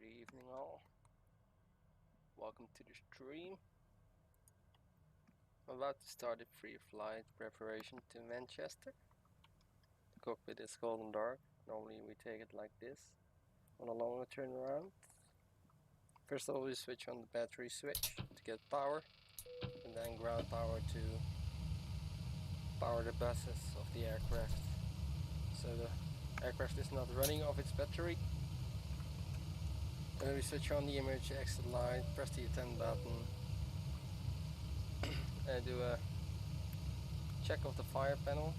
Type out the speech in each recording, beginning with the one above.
Good evening all. Welcome to the stream. I'm about to start a free flight preparation to Manchester. The cockpit is cold and dark. Normally we take it like this on a longer turnaround. First of all, we switch on the battery switch to get power, and then ground power to power the buses of the aircraft. So the aircraft is not running off its battery. And then we switch on the emergency exit light, press the attend button, and do a check of the fire panel.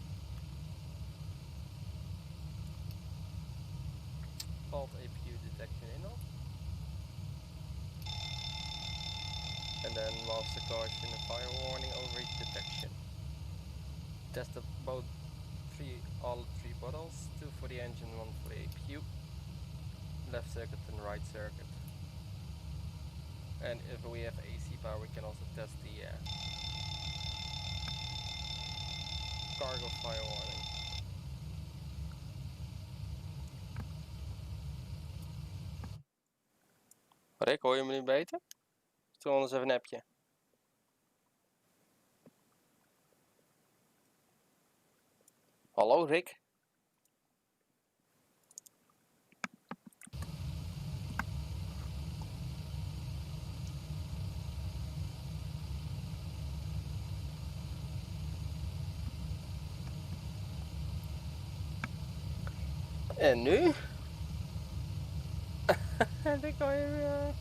Fault APU detection in off. And then master caution and fire warning overheat detection. Test all three bottles, 2 for the engine, 1 for the APU, left circuit and right circuit. And if we have AC power, we can also test the cargo fire warning. Rick, hoor je me nu beter? Stuur ons even een appje. Hallo Rick? En nu? Rick, hoor je weer?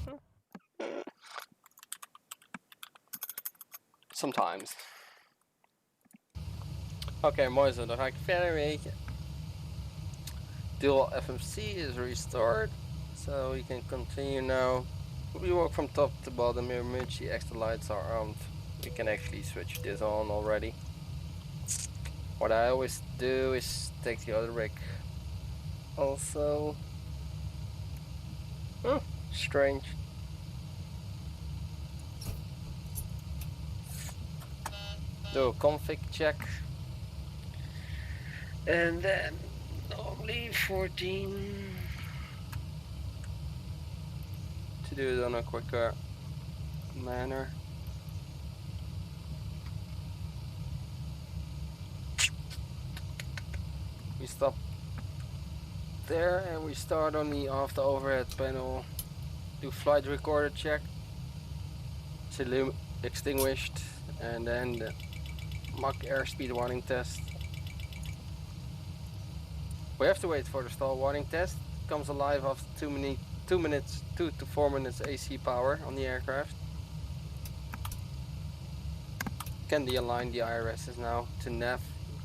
Sometimes. Oké, mooi zo. Dan ga ik verder, weet je. Dual FMC is restored, so we can continue now. We walk from top to bottom. Emergency extra lights are armed. We can actually switch this on already. What I always do is take the other rig. Also, strange. Do a config check, and then normally 14 to do it on a quicker manner. We stop there and we start on the after overhead panel. Do flight recorder check. It's extinguished, and then the Mach airspeed warning test. We have to wait for the stall warning test. It comes alive after 2 to 4 minutes AC power on the aircraft. Can de-align the IRSs now to nav.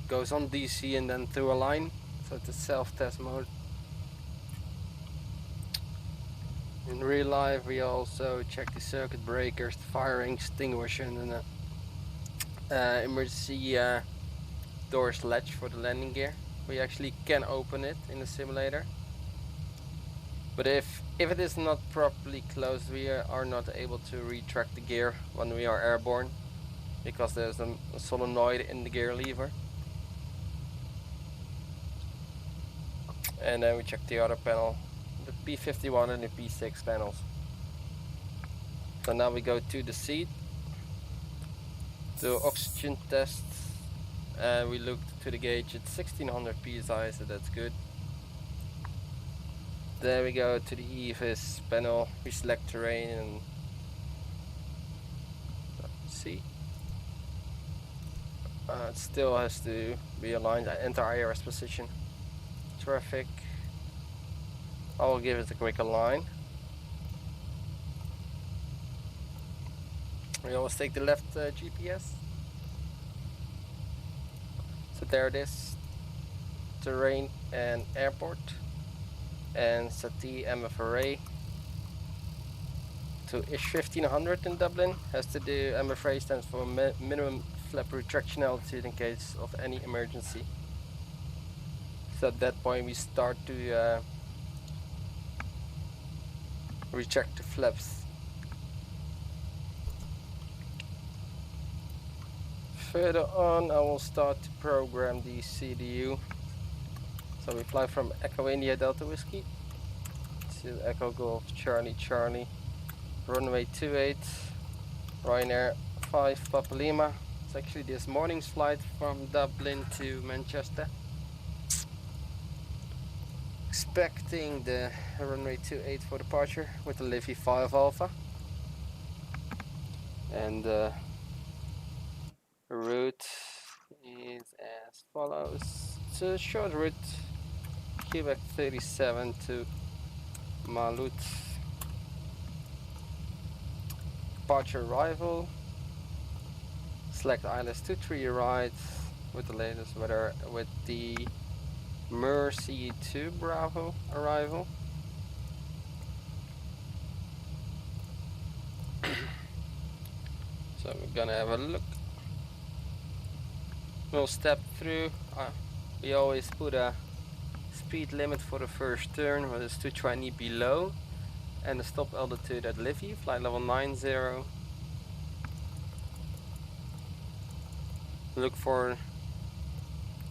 Goes on DC and then to align. So it's a self-test mode. In real life we also check the circuit breakers, the fire extinguisher, and the emergency doors latch for the landing gear. We actually can open it in the simulator, but if it is not properly closed, we are not able to retract the gear when we are airborne, because there's a solenoid in the gear lever. And then we check the other panel, the P51 and the P6 panels. So now we go to the seat, do oxygen test, and we look to the gauge at 1600 psi, so that's good. Then we go to the EVIS panel, we select terrain and see. It still has to be aligned. I enter IRS position. Traffic. I will give it a quick align. We always take the left GPS. So there it is. Terrain and airport. And set the MFRA to ISH 1500 in Dublin. Has to do, MFRA stands for minimum flap retraction altitude in case of any emergency. So at that point we start to retract the flaps. Further on I will start to program the CDU. So we fly from Echo India Delta Whiskey to Echo Golf Charlie Charlie, runway 28, Ryanair 5 Papa Lima. It's actually this morning's flight from Dublin to Manchester. Expecting the runway 28 for departure with the Livy 5 Alpha. And the route is as follows. It's a short route, Quebec 37 to Malut. Departure arrival. Select ILS 23 right with the latest weather with the Mercy 2 Bravo arrival. So we're gonna have a look. We'll step through. We always put a speed limit for the first turn, but it's 220 below, and the stop altitude at Livy, flight level 90. Look for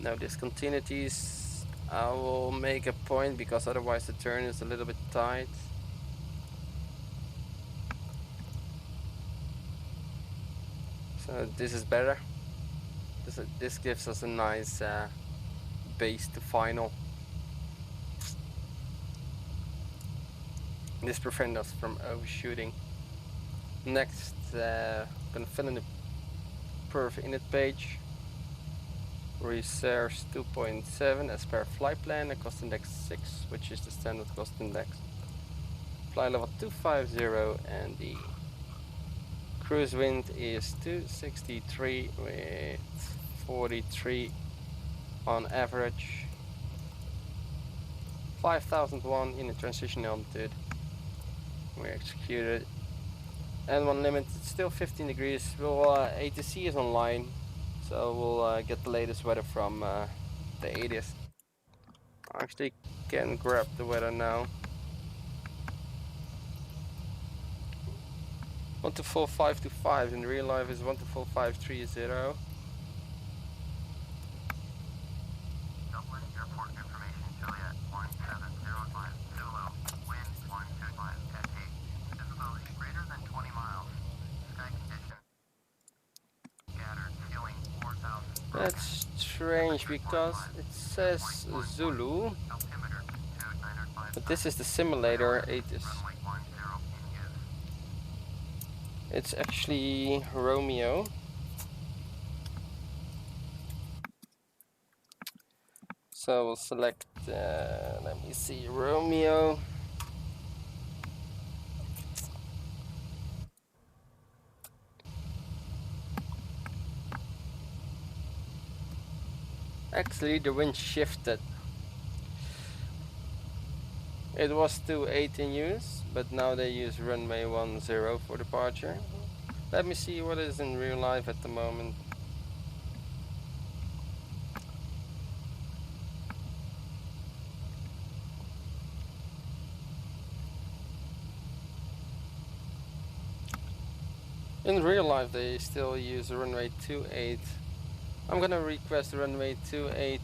no discontinuities. I will make a point because otherwise the turn is a little bit tight. So this is better. This gives us a nice base to final. This prevents us from overshooting. Next, gonna fill in the perf init page. Reserves 2.7 as per flight plan, a cost index 6, which is the standard cost index. Flight level 250, and the cruise wind is 263 with 43 on average. 5001 in the transition altitude. We executed. And one limit, it's still 15 degrees. ATC is online, so we'll get the latest weather from the ATIS. I actually can grab the weather now. 124525, in real life is 124530. Dublin Airport information, Juliet 1705, Zulu, wind 125, at 8, visibility greater than 20 miles, sky condition, scattered, ceiling 4,000. That's strange because it says Zulu, but this is the simulator ATIS. It's actually Romeo. So we'll select, let me see, Romeo. Actually, the wind shifted. It was 28 in use, but now they use runway 10 for departure. Let me see what is in real life at the moment. In real life, they still use runway 28. I'm gonna request runway 28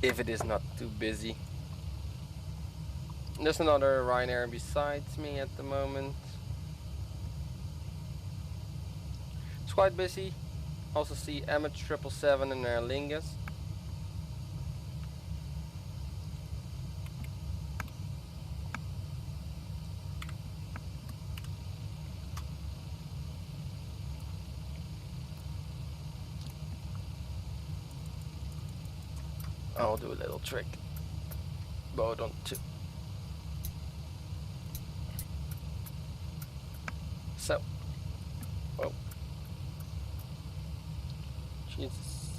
if it is not too busy. There's another Ryanair besides me at the moment. It's quite busy. Also see Emmet 777 and Aer Lingus. I'll do a little trick. Boat on 2. So, oh, Jesus.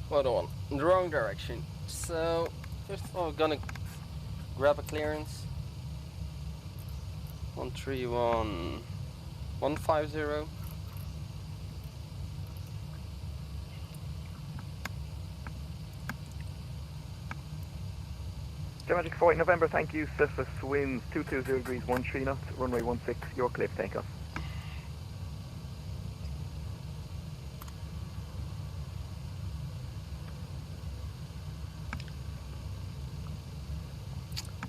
Hold on, in the wrong direction. So, first of all, we're gonna grab a clearance. 131150. Magic 40 November, thank you. Surface winds 220 degrees, 13 knots, runway 16, your cliff takeoff.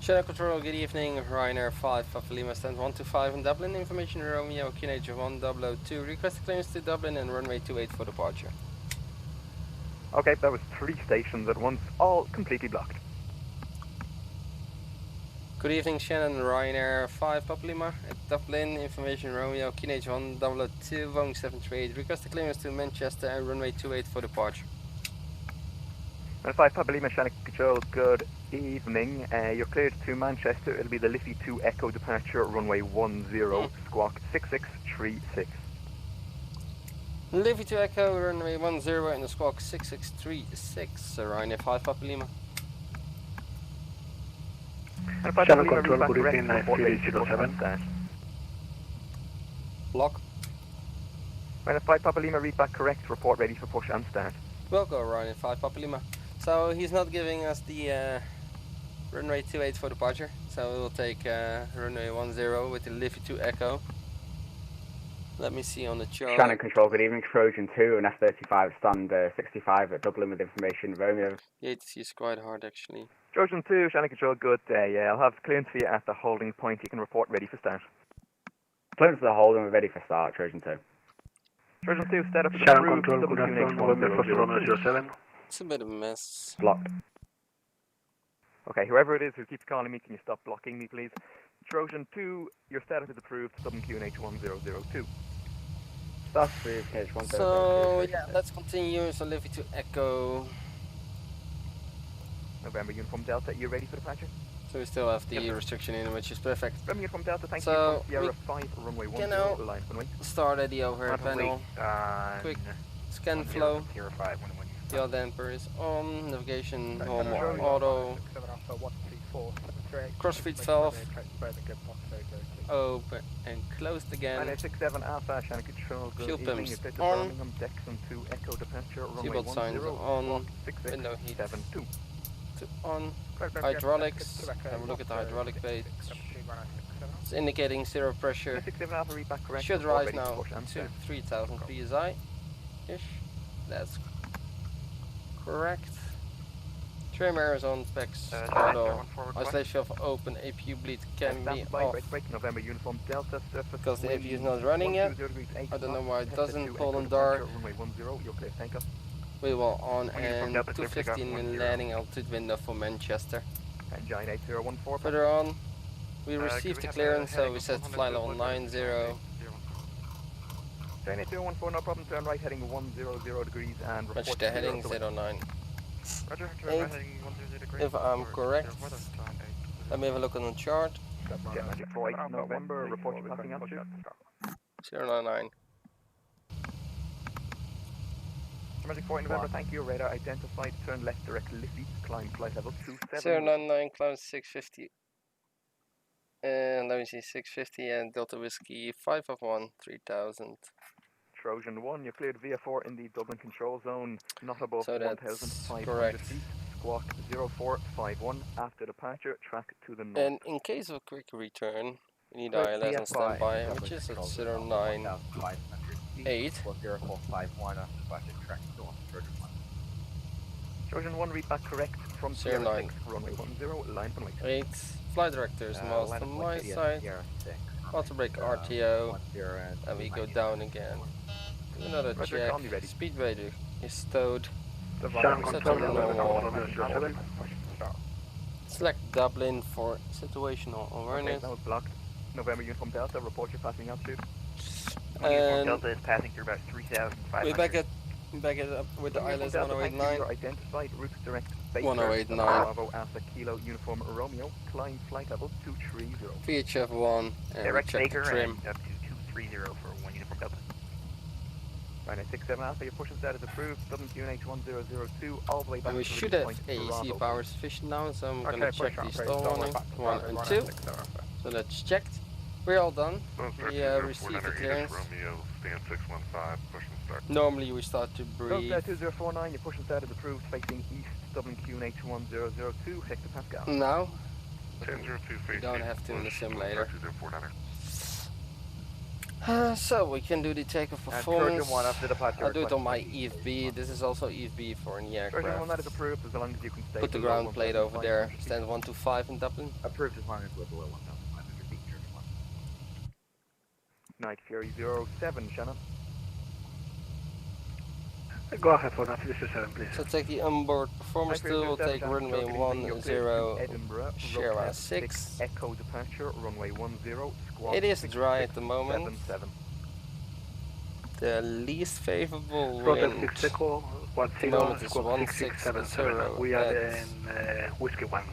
Channel Control, good evening. RYR553 stand 125 in Dublin. Information Romeo, QNH 1002. Request clearance to Dublin and runway 28 for departure. Okay, that was 3 stations at once, all completely blocked. Good evening, Shannon. Ryanair 5 Papa Lima at Dublin. Information Romeo, QNH 1002, Boeing 738. Request clearance to Manchester and runway 28 for departure. And 5 Papa Lima, Shannon Control, good evening. You're cleared to Manchester. It'll be the Liffey 2 Echo departure, runway 10, squawk 6636. Liffey 2 Echo, runway 10 and the squawk 6636. Ryanair 5 Papa Lima. And 5 Channel Papa Lima, Control, read back good correct, evening, report ready to push 9307. and start. Block. Ryanair 5 Papa Lima, read back correct, report ready for push and start. We'll go Ryanair 5 Papa Lima. So he's not giving us the runway 28 for departure. So we will take runway 10 with the Liffey 2 Echo. Let me see on the chart. Shannon Control, good evening. Trojan 2 and F35 stand 65 at Dublin with information. Romeo. The ATC is quite hard actually. Trojan 2, Shannon Control, good day. I'll have clearance for you at the holding point. You can report ready for start. Clearance to the hold and we're ready for start, Trojan 2. Trojan 2, start up at the Channel approved, Control, good afternoon. November 1 07. It's a bit of a mess. Blocked. Okay, whoever it is who keeps calling me, can you stop blocking me, please? Trojan 2, your status is approved, Dublin QNH 1002. Start approved, KH 1002. So yeah, let's continue. So Liffey 2 Echo. November Uniform Delta, you ready for departure? So we still have the restriction in, which is perfect. November Uniform Delta, thank So, you. Sierra 5, runway 10, now line runway. Start at the overhead panel. Quick scan flow. Yaw damper is on. Navigation normal auto. Crossfeed valve. Open and closed again. 967 Alpha, Shannon Control, good Fuel evening. pumps You're cleared to on. Birmingham, Dexon 2, Echo departure, runway Seatbelt signs 10, on. squawk Window heat 6672. on. Hydraulics. Have a look at the hydraulic page. It's indicating zero pressure. 967 Alpha, read back correct. Should report rise ready to now push and to start. 3000 psi ish. That's correct. Trim air is on, specs auto. Isolation of open APU bleed can be Stand by, off. break, November Uniform Delta, surface Because the wind APU is not running yet. 120 degrees 8 I don't know knots, why it Tesla doesn't 2, pull Echo in dark. departure, runway 10, you're clear, thank you. We will on Uniform and Delta, clear for 215 takeoff, in 10. landing altitude window for Manchester. Engine 8014. Further on, we received the clearance, so we set flight level 90. Engine 8014, no problem, turn right heading 100 degrees and report Match the heading to 09. Roger, Eight. right heading 10 degrees. If I'm correct. Let me have a look on the chart. Jet Magic 48 November, report your passing altitude. 099. Magic 48 November, thank you, radar identified, turn left direct Liffey, climb flight level 27. 099, climb 650. And let me see, 650 and Delta Whiskey 551, 3000. Trojan 1, you're cleared via 4 in the Dublin control zone, not above So that's 1,500 correct. feet. Squawk 0451 after departure, track to the north. And in case of quick return, we need Clear ILS on PFI, standby, Dublin which is at control 098. 0451 after departure, track north, Trojan 1. Trojan 1, read back correct from 09. Sierra 6, runway 10, line from 8. Flight directors, miles to my side. Auto brake RTO. And we go down again. Do another Roger, check. call me ready. Speed radar is stowed. Channel Set Control, to November normal. 07. Select Dublin for situational Okay, awareness. that was blocked. November Uniform Delta, report your passing altitude. Uniform And Delta is passing through about 3,500. we back it up with the Uniform ILS Delta, thank you, 1089. you're identified, route direct Baker, 1089. Bravo Alpha Kilo Uniform Romeo, climb flight level 230. VHF1 and we Direct check the Baker trim. and up to 230 for 1 Uniform Delta. Right, 67 Alpha, your push status approved, Dublin QNH 1002, all the way back And we to should release have point AEC Bravo. power sufficient now, so I'm Okay, gonna push check on, the great, stall don't worry warning. about it. 1 and 2. So that's checked. We're all done. We received the clearance. Romeo, stand 615, push and start. Normally we start to breathe. Delta 2049, your push status approved, facing east, Dublin QNH 1002, hectopascal. Now 1002 we don't have to in the simulator. So we can do the takeoff And performance. Trojan 1 after departure. I'll do it on my request, EFB. This is also EFB for any Trojan 1, that is aircraft. approved as long as you can stay Put the below ground plate over there. 1,500 feet. Stand 125 in Dublin. Approved as long as we're below 1,500 feet, Trojan 1. Night Fury 07, Shannon. Go ahead for that, 57, please. So take the onboard performance Night Fury tool. 07, Take Shannon, runway Stroke Evening, you're cleared to 10, Edinburgh, Sierra Route 6. Echo departure, runway 10, squawk It is dry at the moment. 677. The least favorable Roger wind. 6 Echo, 10, the moment is squawk 6677. 1670 We are at- in Whiskey 1.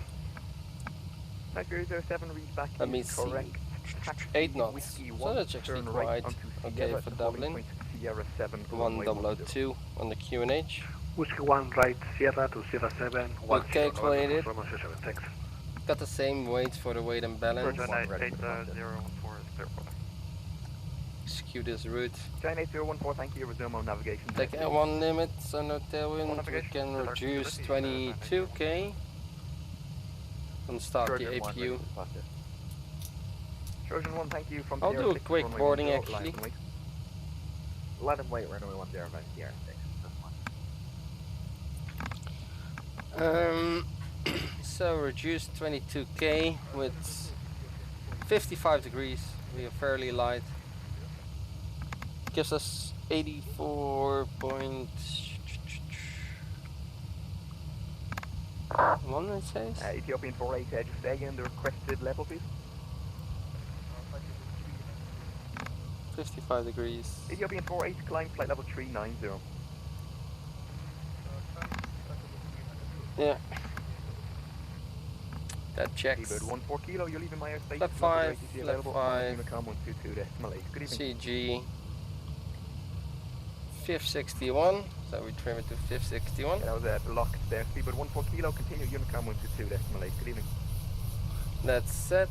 Night Fury 07 reads back Let me is see. correct. Taxi 8 knots. Whiskey So 1, that's actually turn right quite onto okay Sierra for to holding Dublin. point Sierra 7 for runway 10. 1002 on the QNH. Whiskey 1, right, Sierra to Sierra 7, 10. calculated. November 7, thanks. Got the same weights for the weight and balance. Roger, night ready for the 8014 is clear for Execute this route. Giant 8014, thank you, resume on navigation. Take L1 limit, so no tailwind. We navigation, can start reduce activity, 22k. And start the Trojan 1, ready APU. for departure. Trojan 1, thank you from I'll Sierra do a 6, quick runway boarding 10, actually. line and wait. Let him wait, runway 10 by Sierra 6. That's fine. So reduce 22k with 55 degrees. We are fairly light. Gives us 84.1 it says. Ethiopian 48, just stay again the requested level, please. 55 degrees. Ethiopian 48, climb flight level 390. Yeah. That checks. Seabird 14 kilo, you're leaving my airspace. Flat 5, ATC flat available, 5. Unicom 122.8. Good evening. CG 561. So we trim it to 561. That was locked there. Seabird 14 kilo, continue Unicom 122.8. Good evening. That's set.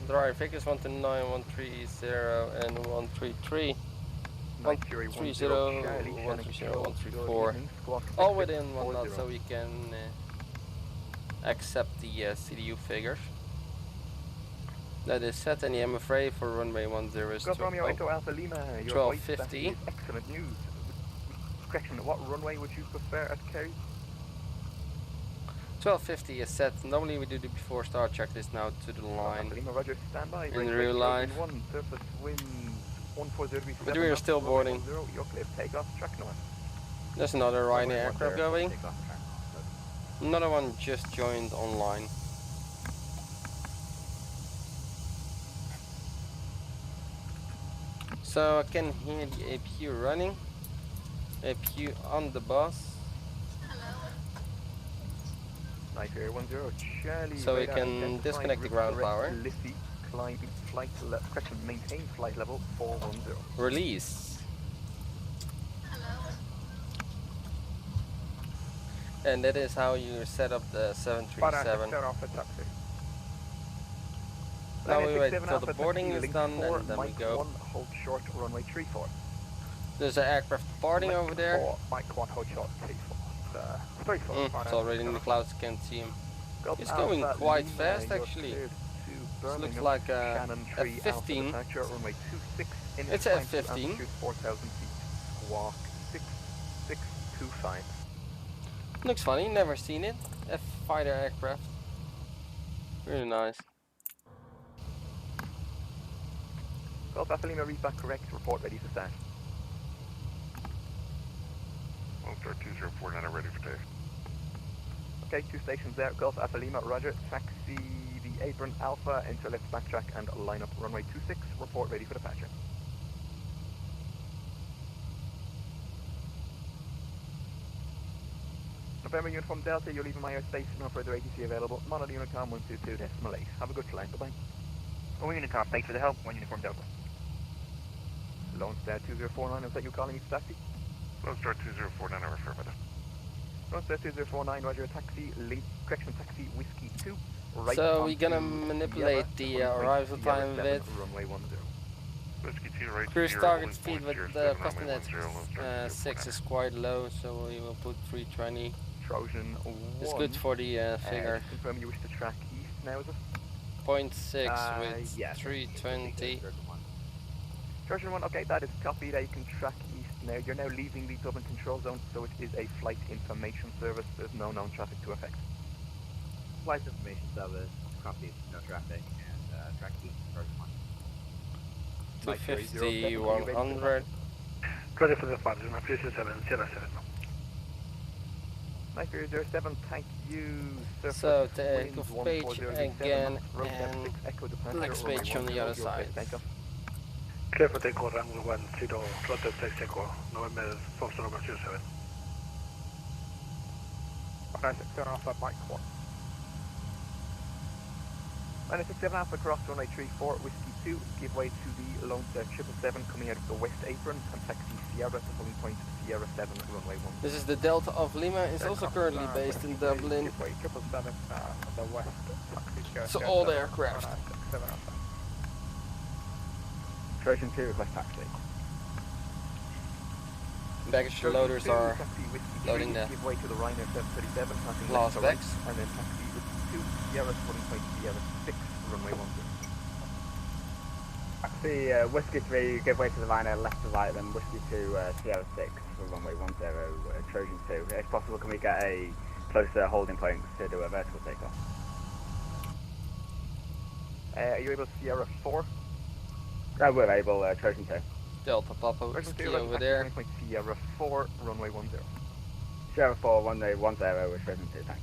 Dry figures 129, 130, and 133. Night Fury 10, 130, Charlie, 130, Shannon, 134. good evening. Squawk All within 1 knot, 6640. so we can accept the CDU figures. That is set, and the MFRA for runway 10 is Golf Romeo Echo Alpha Lima, your 1250. voice, that is excellent news. Correction, what runway would you prefer at Kerry? 1250 is set. Normally we do the before start checklist now to the line. Alpha Lima, Roger, standby. In real life. One, surface winds 140. But we are still boarding. You're clear to take off, track north. There's another Runway Ryanair 10, aircraft going. take off, turn off. Another one just joined online. So I can hear the APU running. APU on the bus. Night Air 10, Charlie. So we radar can identified, disconnect the ground correct, power. Liffey, climb flight correction, maintain flight level 410. Release. And that is how you set up the 737. Off the taxi. Now we wait 67 till the Alpha boarding taxi, is link done 4, and then we Mike go. 1, hold short, runway 34. There's an aircraft departing over there. 4, Mike 1, hold short, 34. 34. It's already in the clouds, can't see him. Golf It's going Alpha quite Lima, fast, you're actually. cleared to This Birmingham, looks like a Shannon Tree, Alpha F-15. departure, runway 26, It's a climb to F-15. altitude 4,000 feet, squawk 6625. Looks funny, never seen it. F fighter aircraft. Really nice. Golf Alpha Lima, read back correct, report ready for start. I'll start 2049, ready for takeoff. Okay, 2 stations there, Golf Alpha Lima, roger, taxi the apron Alpha, enter left backtrack and line up runway 26, report ready for departure. November Uniform Delta, you're leaving my airspace, no further ATC available, Mono Unicom 122.8. Have a good flight, bye-bye. One Unicom, thanks for the help. One Uniform Delta. Lone Star 2049, is that you calling me to taxi? I'll start 2049, affirmative. Lone Star 2049, roger, taxi, link, correction, taxi, whiskey 2, right So we're onto gonna manipulate Sierra, the runway arrival Sierra time 7, with runway 10. Whiskey 2, right cruise Sierra, target holding speed point with 07, the runway Cosmonet 10, we'll start 6 is quite low, so we will put 320. Trojan 1. It's good for the figure. Just confirm you wish to track east now, is it? 0.6 with yes. 320. Trojan 1, okay, that is copied. You can track east now. You're now leaving the Dublin control zone, so it is a flight information service. There's no known traffic to affect. Flight information service, copy, no traffic, and track east, Trojan 1. 250, 100. Ready for departure, 937, Sierra 7. 9007, thank you. So Surface take winds off page 14007, again road and 6 Echo departure, next runway page on the 10, other your side. first takeoff. Clear for takeoff, runway 10, rotor 6 Echo, November, Foxtrot November 07. 967 Alpha, Mike 1. 967 Alpha, cross runway 34, Whiskey 2, give way to the Lone Star 777 coming out of the west apron, and taxi Sierra to pulling point Sierra 7, runway 1. This is the Delta of Lima. It's also currently based in Dublin. Give way 777 on the west. Taxi Sierra So 7, all the aircraft. 967 Alpha. Trojan 2, request taxi. Baggage loaders are taxi Whiskey loading 3, the give way to the Ryanair 737, passing last left to right, bags. and then taxi Whiskey 2, Sierra pulling point Sierra 6, runway 10. Taxi Whiskey 3, give way to the Ryanair left to right, then Whiskey 2, Sierra 6 for runway 10, Trojan 2. If possible, can we get a closer holding point to do a vertical takeoff? Are you able to Sierra 4? We're able, Trojan 2. Delta Papa Trojan Whiskey 2, over there. point Sierra 4, runway 10. Sierra 4, runway 10 with Trojan 2, thanks.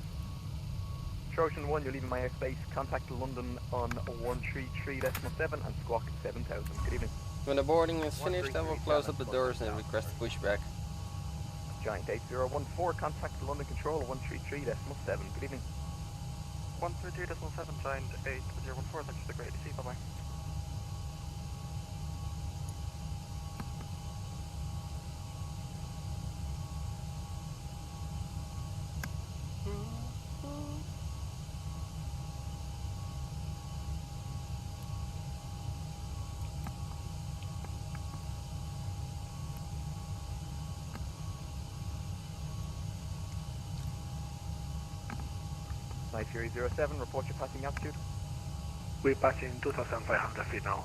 Trojan 1, you're leaving my airspace. Contact London on 133.7 and squawk 7000. Good evening. When the boarding is finished, I will close up the doors and request pushback. Giant 8014, contact London Control 133.7. Good evening. 133.7, Giant 8014, thanks for the great to see, bye-bye. Night Fury 07, report your passing altitude. We're passing 2,500 feet now.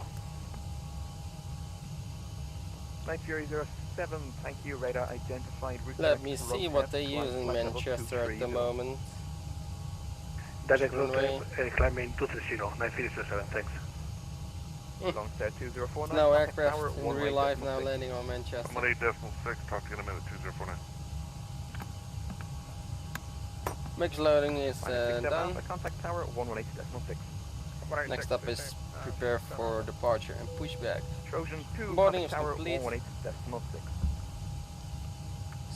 Night Fury 07, thank you. Radar identified. Route Let select, me road see what test, they use in flight level Manchester at the 230. moment. Direct Runway. route, climbing 230, 937, thanks. Long Star 2049. No contact aircraft tower, in one-way real life decimal now six. landing on Manchester. I'm on 8.6, talk to you in a minute, 2049. Mix loading is 967 done. Alpha, contact tower 118.6. Next up is prepare for departure and pushback. Trojan 2, Boarding contact is tower complete. 118.6.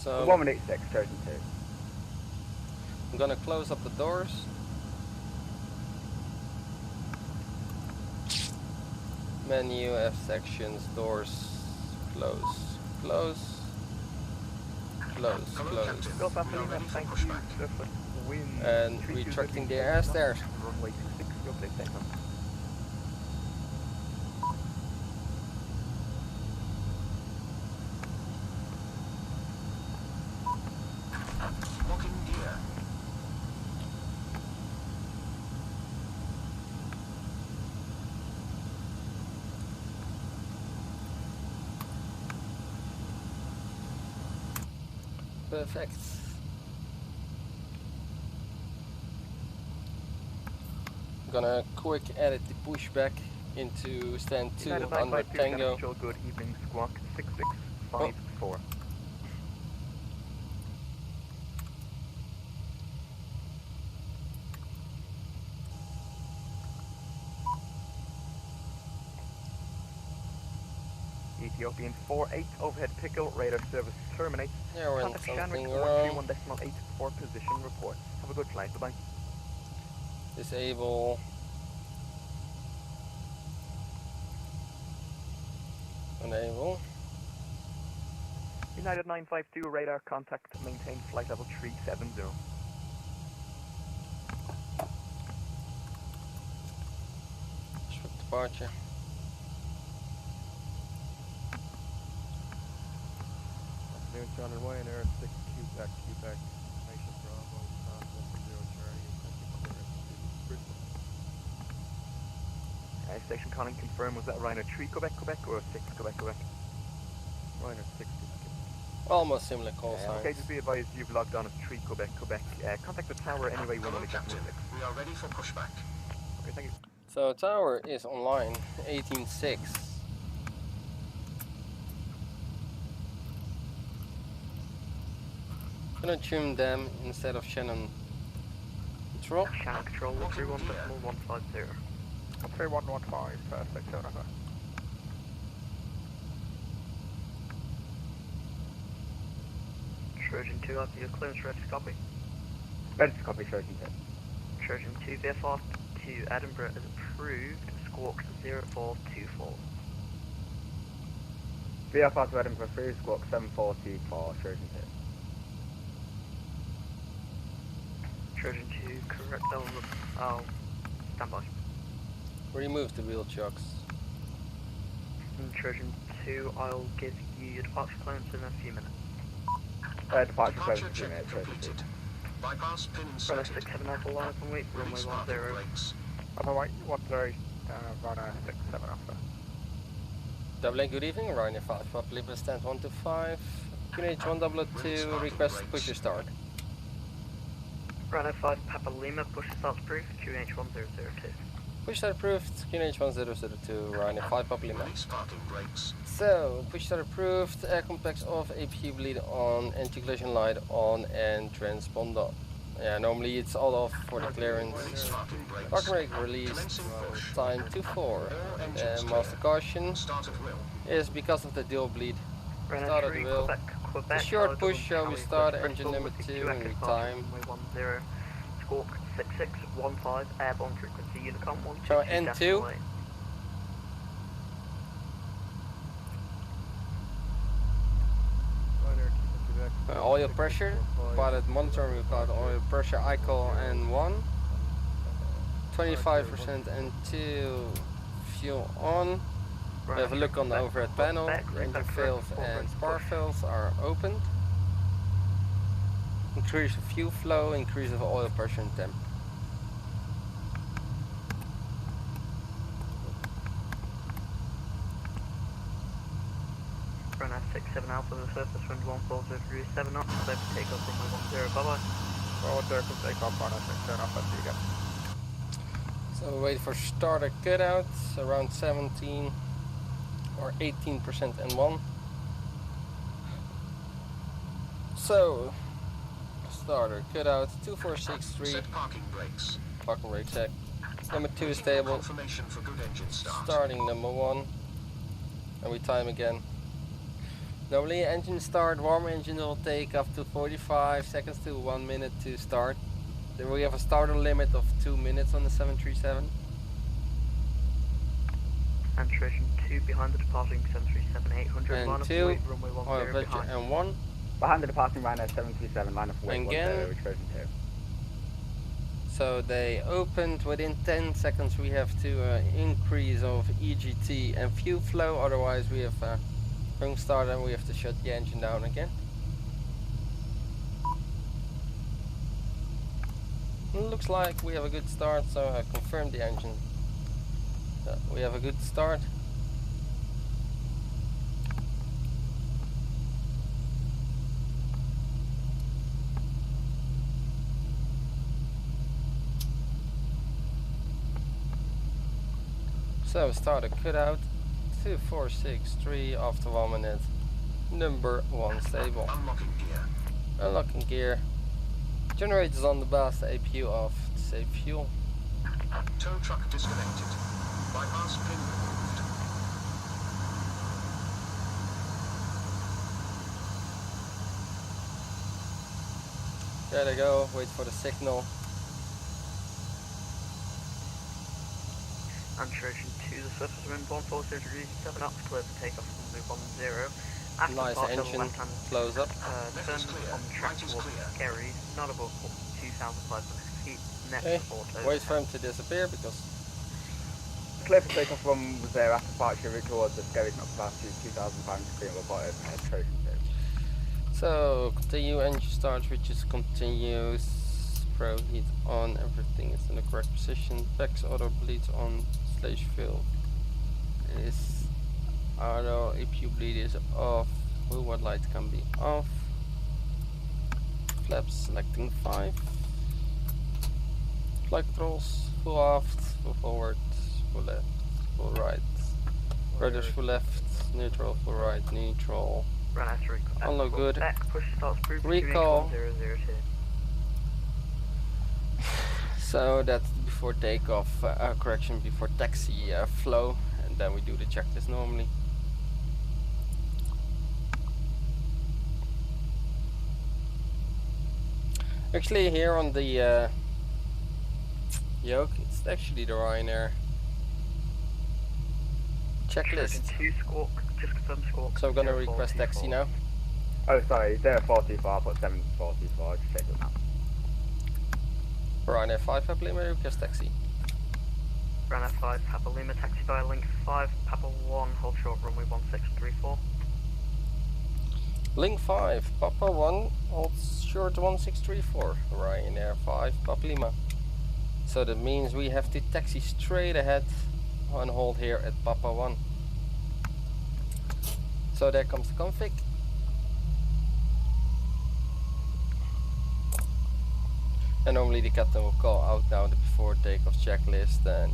So 186, Trojan 2. I'm gonna close up the doors. Menu, F sections, doors, close, close, close, close. Go Papalina, thank you. Surface wind. And 32 retracting the degrees air stairs. Runway 26, your place takeoff. Perfect. I'm gonna quick edit the pushback into stand 2 United under 952, Tango. Control, good evening, squawk 6654. Ethiopian 48, overhead pickle, radar service terminates. There went Contact something Shanwick wrong. 131.8 for position report. Have a good flight, bye-bye. Disable. Enable. United 952, radar contact, maintain flight level 370. Swift departure. Afternoon, John and Wayne, Air 6 Quebec, Nation Bravo, San 10 Charlie, Station Colin, confirm, was that Ryanair 3 Quebec, Quebec, or 6 Quebec, Quebec? Ryanair 60. Almost similar call signs. Okay, just be advised you've logged on as 3 Quebec, Quebec. Contact the tower anyway, Hello, 116. Captain. We are ready for pushback. Okay, thank you. So tower is online, 18.6. Gonna trim them instead of Shannon control. Channel control, 31.150. 3115, perfect, so number. Trojan 2, after your clearance, ready to copy. Ready to copy Trojan 2. Trojan 2, VFR to Edinburgh is approved, squawk 0424. VFR to Edinburgh through, squawk 740 for Trojan 2. Trojan 2, correct, I'll stand by. Remove the wheel chocks. And Trojan 2, I'll give you your departure clearance in a few minutes. Departure clearance in 2 check minutes, Trojan 2. completed. Bypass pin Runway inserted. 67 Alpha Live and wait, runway Release 10. parking brakes. Alpha White 10, runner 67 Alpha. Double A, good evening. Ryanair 5 Papa Lima stand 125. QNH 122, request push start. Runway 5 Papa Lima, push starts approved, QNH 1002. Push start approved, QNH 1002, Ryanair 5 Papa Lima. Release parking brakes. So, push start approved, air complex off, APU bleed on, anti-collision light on, and transponder. Yeah, normally it's all off for the clearance. Release parking brakes. Parking brake released, Commencing push. time 2-4. All engines Master clear. caution Start at will. is because of the dual bleed. Runway Start at 3 will. Quebec, Quebec. A short I'll push, shall we double start tally engine Bristol number with the 2 QX and departure, time? runway 10, squawk 6615, airborne frequency Unicom 122. So N2. Ryanair keeping Quebec. Oil pressure, pilot monitoring required oil pressure, ICO N1. 25% N2, fuel on. We have a look on the overhead panel, engine valves and spark valves are opened. Increase of fuel flow, increase of oil pressure and temp. Runway 67 Alpha, the surface wind 140 degrees 7 knots, clear for takeoff runway 10, bye bye. Forward circle, take off, runner 67 Alpha, see you again. So wait for starter cutout, around 17 or 18% N1. So, starter cutout 2463, Set parking brakes. parking brake check. Number 2 is stable, Confirmation for good engine start. starting number 1, and we time again. Normally engine start, warm engine will take up to 45 seconds to 1 minute to start. Then we have a starter limit of 2 minutes on the 737. And Trojan 2 behind the departing 737 800, And line of 2, weight, runway 10 oil pressure behind. and 1. Behind the departing Ryanair 737, line of weight Again. 10, Trojan 2. So they opened within 10 seconds. We have to increase of EGT and fuel flow, otherwise we have wrong start and we have to shut the engine down again. Looks like we have a good start, so I confirmed the engine. So we have a good start. So starter cutout 2463 after 1 minute. Number 1 stable. Unlocking gear. Unlocking gear. Generators on the bus, APU off to save fuel. Tow truck disconnected. Bypass pin removed. There they go, wait for the signal. And Trojan 2, the surface wind 140 degrees 7 knots, clear for takeoff runway 10. After Nice departure, engine, left-hand close up. Left turn is clear, on track right is towards clear. Kerry, not above 2,500 feet, net Okay, auto. wait for him to disappear because Clear for takeoff from there after departure route towards the Skerry's not past 2,500 feet, we'll bottom Trojan 2. so continue engine start, which is continues pro heat on, everything is in the correct position. PEX auto bleeds on slash fill is auto, APU bleed is off, forward light can be off. Flaps selecting 5. Flight controls full aft, full forward, full left, full right. Rudder's full left, neutral, full right, neutral. Run after recall. All good. Back, push starts group Recall. 002. So that's before takeoff, correction before taxi flow, and then we do the checklist normally. Actually, here on the yoke, it's actually the Ryanair checklist. 2 squawk, just confirm squawk. So I'm gonna request taxi now. Oh, sorry, 0424, I put 744, just check it now. Ryanair 5 Papa Lima, request taxi. Run F5, Papa Lima, taxi via link 5, Papa 1, hold short, runway 1634. Link 5, Papa 1, hold short 1634, Ryanair 5 Papa Lima. So that means we have to taxi straight ahead and hold here at Papa 1. So there comes the config. And normally the captain will call out now the before takeoff checklist, and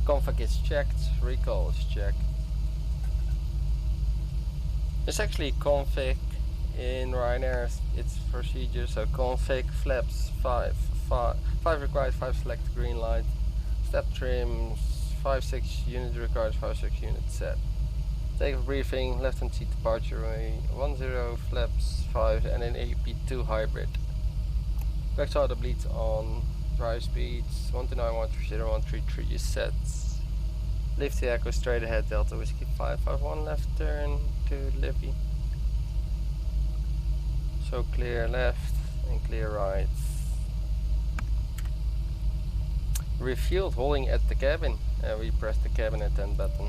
config is checked, recall is checked. There's actually config in Ryanair, it's procedure, so config flaps 5 required, 5 select green light, step trims 5-6 unit required, 5-6 unit set. Takeoff briefing, left hand seat departure runway 10 flaps 5 and an AP2 hybrid. Back to auto bleeds on, drive speeds 129-130-133 is set. Lift the echo straight ahead, Delta Whiskey 551 left turn to Livy. So clear left and clear right. Refueled, holding at the cabin, and we press the cabin attend button.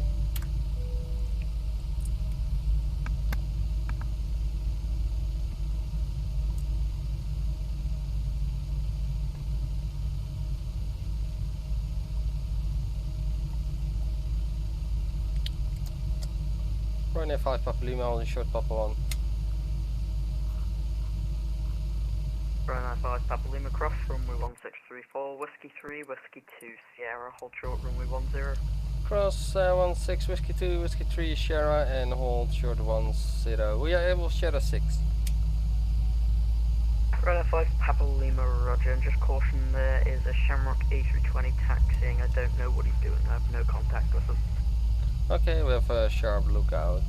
Ryanair 5 Papa Lima, holding short Papa 1. Run 5, Papa Lima, cross, runway 1634, Whiskey 3, Whiskey 2, Sierra, hold short, runway 10. Cross 16, Whiskey 2, Whiskey 3, Sierra, and hold short 10. We are able to Sierra 6. Run 5, Papa Lima, roger, and just caution there is a Shamrock A320 taxiing. I don't know what he's doing, I have no contact with him. Okay, we have a sharp lookout,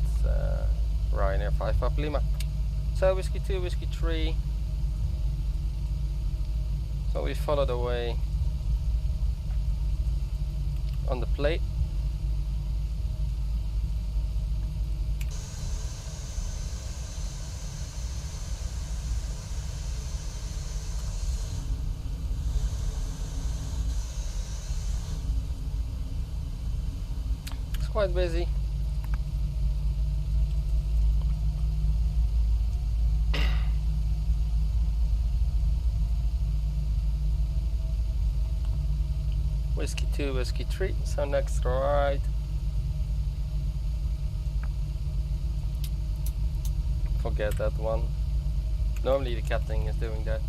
Ryanair 5 Papa Lima. So Whiskey 2, Whiskey 3. So we follow the way on the plate. It's quite busy. Whiskey 2, Whiskey 3, so next right. Forget that one. Normally the captain is doing that.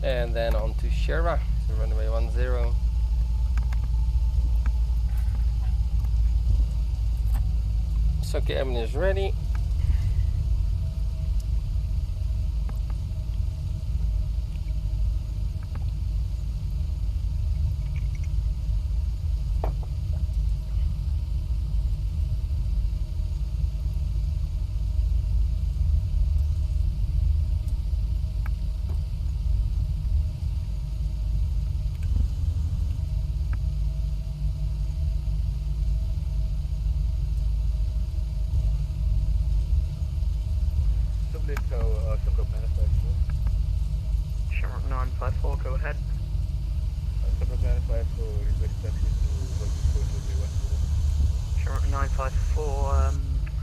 And then on to Sierra, so runway 10. So cabin is ready. Shamrock 954, go ahead. Shamrock 954, request taxi to Shamrock 954,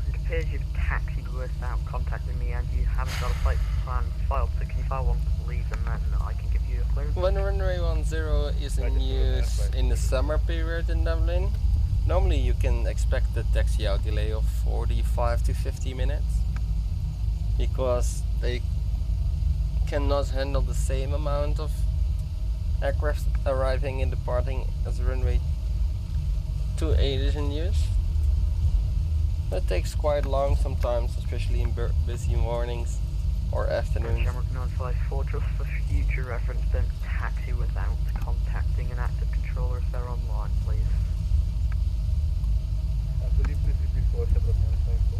it appears you've taxied without contacting me and you haven't got a flight plan filed, so can you file one please and then I can give you a clearance? When runway 10 is in use in the summer period in Dublin, normally you can expect a taxi out delay of 45 to 50 minutes because they cannot handle the same amount of aircraft arriving and departing as runway 28 is in use. That takes quite long sometimes, especially in busy mornings or afternoons. Shamrock 954, just for future reference, don't taxi without contacting an active controller if they're online, please. I believe this is before Shamrock 954.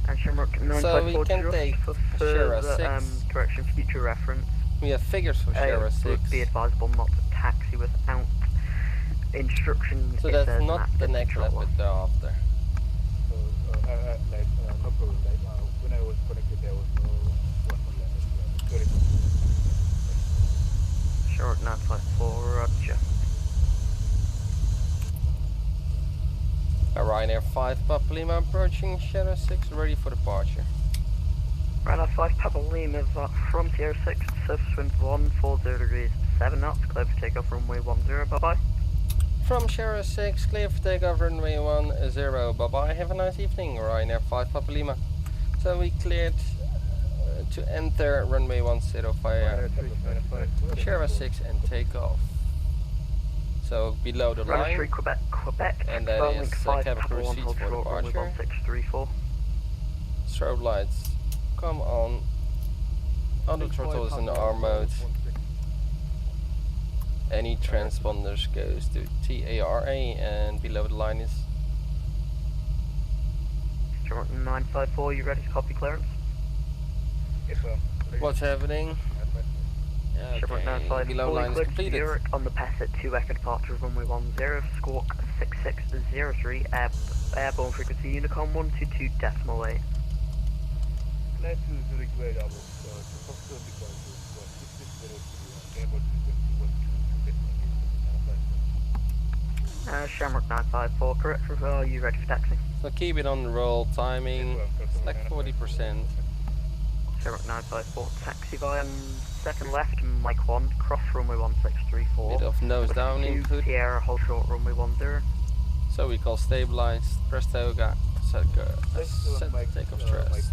And Shamrock So we 954, can just take for Sierra further 6. correction, future reference, We have figures for Sierra it 6. would be advisable not to taxi without instruction So if that's there's an not active the next lap controller. but thereafter. So, no problem. When I was connected, there was no one on left. Sorry. Shamrock 954, roger. Ryanair 5 Papa Lima approaching Sierra 6, ready for departure. Ryanair 5 Papa Lima from Sierra 6, surface wind 140 degrees, 7 knots, clear for takeoff runway 10, bye bye. From Sierra 6, clear for takeoff runway 10, bye bye, have a nice evening, Ryanair 5 Papa Lima. So we cleared to enter runway 10 via Sierra 6 and take off. So below the Runway line, 3 Quebec, and that Starlink is 5 cabin Papa 1 proceeds hold for short, runway departure. 1634. Strobe lights come on. Auto throttle is in R mode. Any transponders goes to TARA, and below the line is Shamrock 954, you ready to copy clearance? Yes, sir. what's happening. Shamrock Okay, 954, below line is cleared to completed. Zurich on the pass at 2 Echo departure runway 10, squawk 6603, airborne frequency Unicom 122.8. Flight to Zurich Wide Airport, Foxtrot departure, 6603, airport frequency 122.8. Shamrock 954, correct, are you ready for taxi? So keep it on the roll, timing, select 40%. Shamrock 954, taxi via second left, Mike 1, cross runway 1634. Bit of nose down 2 input. Sierra, hold short runway 10. So we call stabilize, press toga, set takeoff thrust.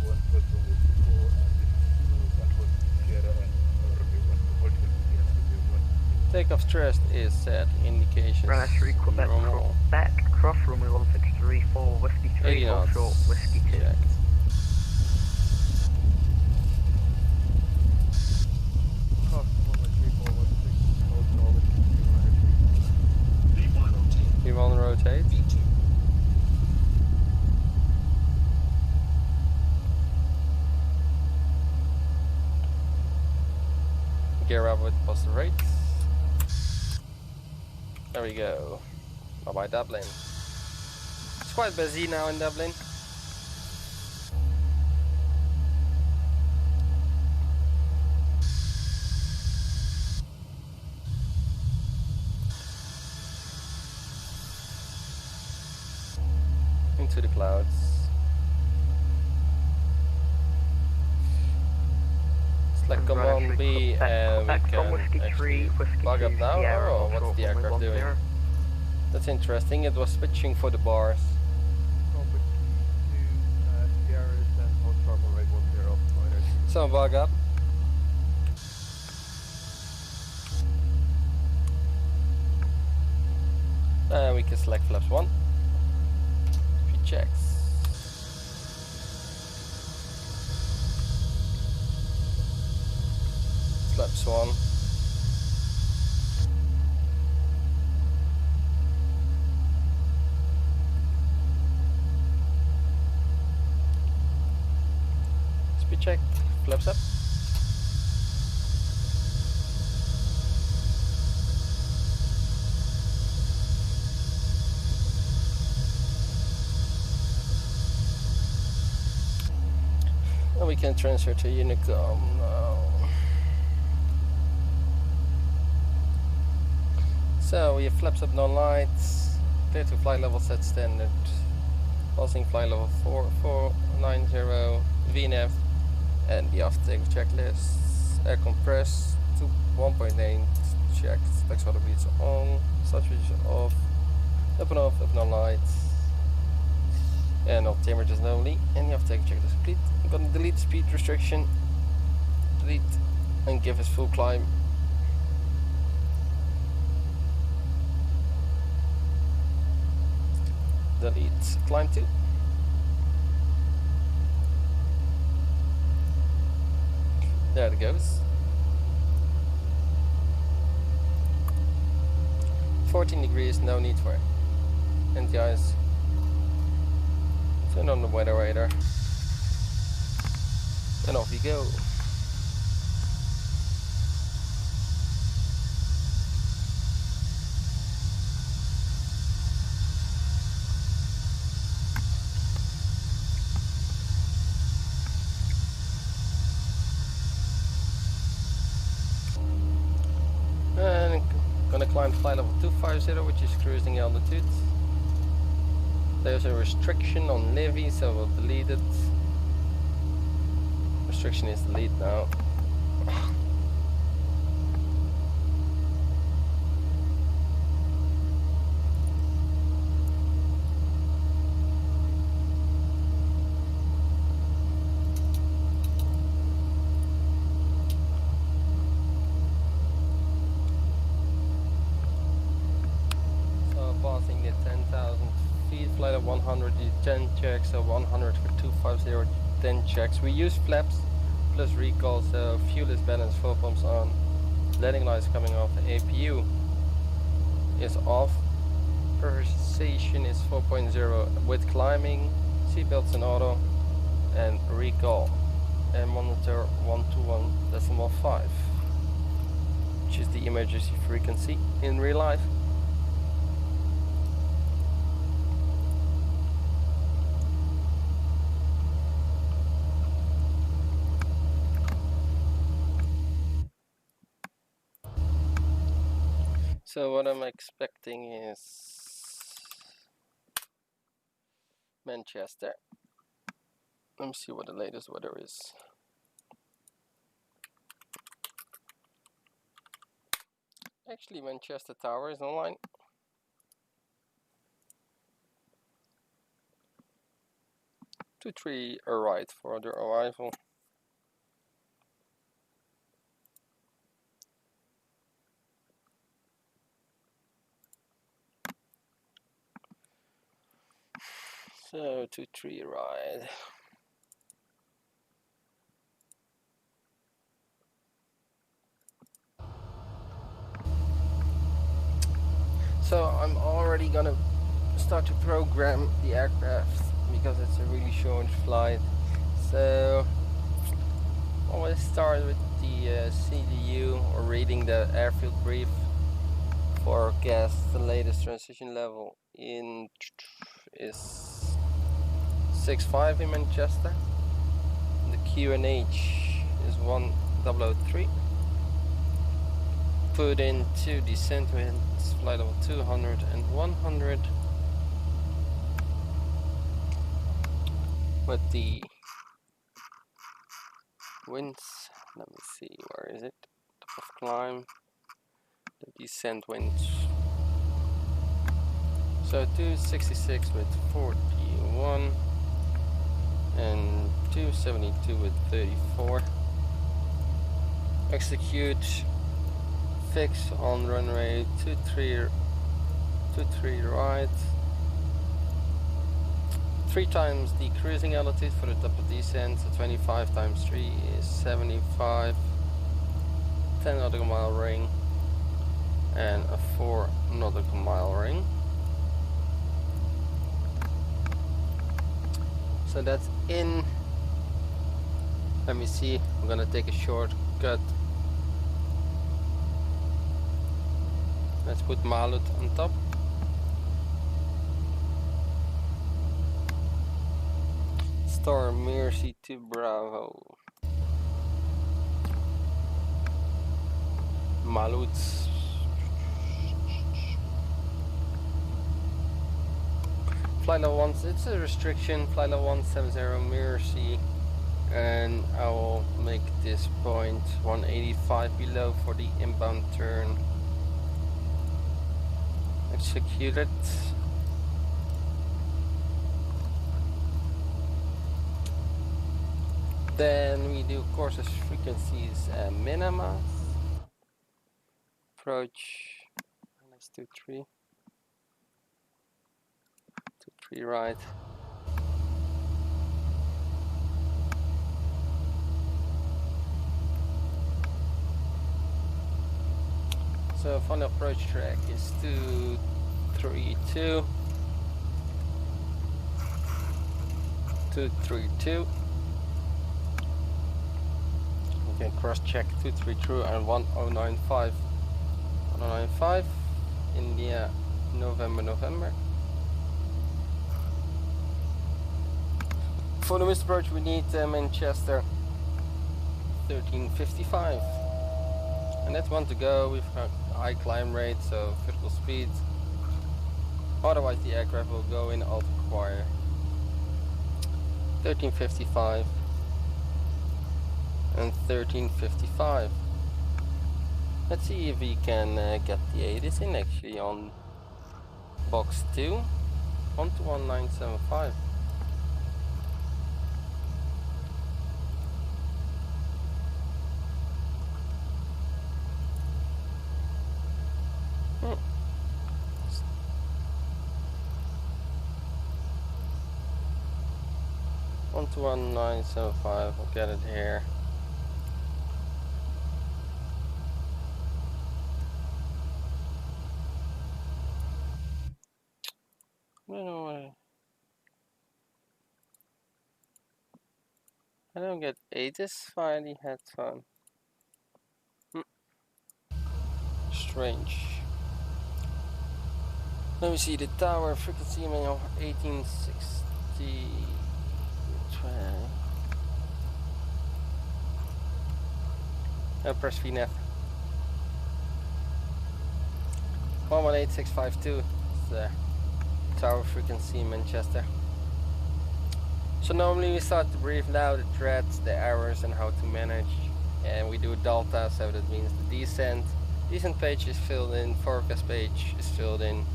Takeoff thrust is set, indications Runway 3 Quebec, normal. Quebec, cross runway 1634, whiskey 3, 80 hold knots, short, whiskey 2. checked. V1 rotate. Gear up with positive rates. There we go. Bye bye Dublin. It's quite busy now in Dublin. Into the clouds. Select command B and we can actually bug up now, or what's the aircraft doing? That's interesting, it was switching for the bars. So bug up. And we can select flaps 1. Speed checks. Flaps 1. Speed check, flaps up. And we can transfer to Unicom now. So we have flaps up, no lights, clear to flight level set standard, passing flight level 4490, VNAV, and the aftertake checklists. Air compressed to 1.8, checked, specs for the beats on, start switches off, up and off, up no lights, and altimeters only, and the aftertake checklist complete. I'm gonna delete the speed restriction, delete, and give us full climb. Delete, climb 2. There it goes. 14 degrees, no need for it. And the eyes. Turn on the weather radar. And off you go. And gonna climb flight level 250, which is cruising altitude. There's a restriction on Livy, so we'll delete it. Restriction is delete now. Passing the 10,000 feet, flight of 100, 10 checks, so 100 for 250, 10 checks. We use flaps plus recall, so fuel is balanced, fuel pumps on, landing lights coming off, the APU is off, pressurization is 4.0 with climbing, seatbelts in auto, and recall, and monitor 121.5, which is the emergency frequency in real life. So what I'm expecting is Manchester. Let me see what the latest weather is. Actually, Manchester Tower is online. Two, 3 are right for the arrival. So 2-3 ride. So I'm already gonna start to program the aircraft because it's a really short flight. So always start with the CDU or reading the airfield brief. Forecast, the latest transition level in is 6.5 in Manchester. The QNH is 1003. Put in 2 descent winds, flight level 200 and 100. With the winds, let me see, where is it? Top of climb, the descent winds. So 266 with 41 and 272 with 34. Execute, fix on runway 23 right. 3 times the cruising altitude for the top of descent, so 25 times 3 is 75. 10 nautical mile ring and a 4 nautical mile ring. So that's in. Let me see, I'm gonna take a shortcut. Let's put Malut on top. Star Mercy to Bravo. Malut. flight level 1, it's a restriction, flight level 170 mirror C, and I will make this point 185 below for the inbound turn. Execute it. Then we do courses, frequencies, and minima. Approach, let's do 3. 3 right. So final approach track is 232. 232. You can cross check 232 and 1095. 1095. India, November. For the missed approach we need Manchester 1355. And that's one to go. We've got high climb rate, so vertical speed. Otherwise the aircraft will go in alt require. 1355 and 1355. Let's see if we can get the ATIS in actually on box 2 onto 1975. Onto 1975, we'll get it here. I don't get ATIS via the headphone. Strange. Let me see the tower frequency manual 1860. Press VNAV. 118652 is the tower frequency in Manchester. So normally we start to brief now the threats, the errors and how to manage, and we do delta, so that means the descent page is filled in, forecast page is filled in,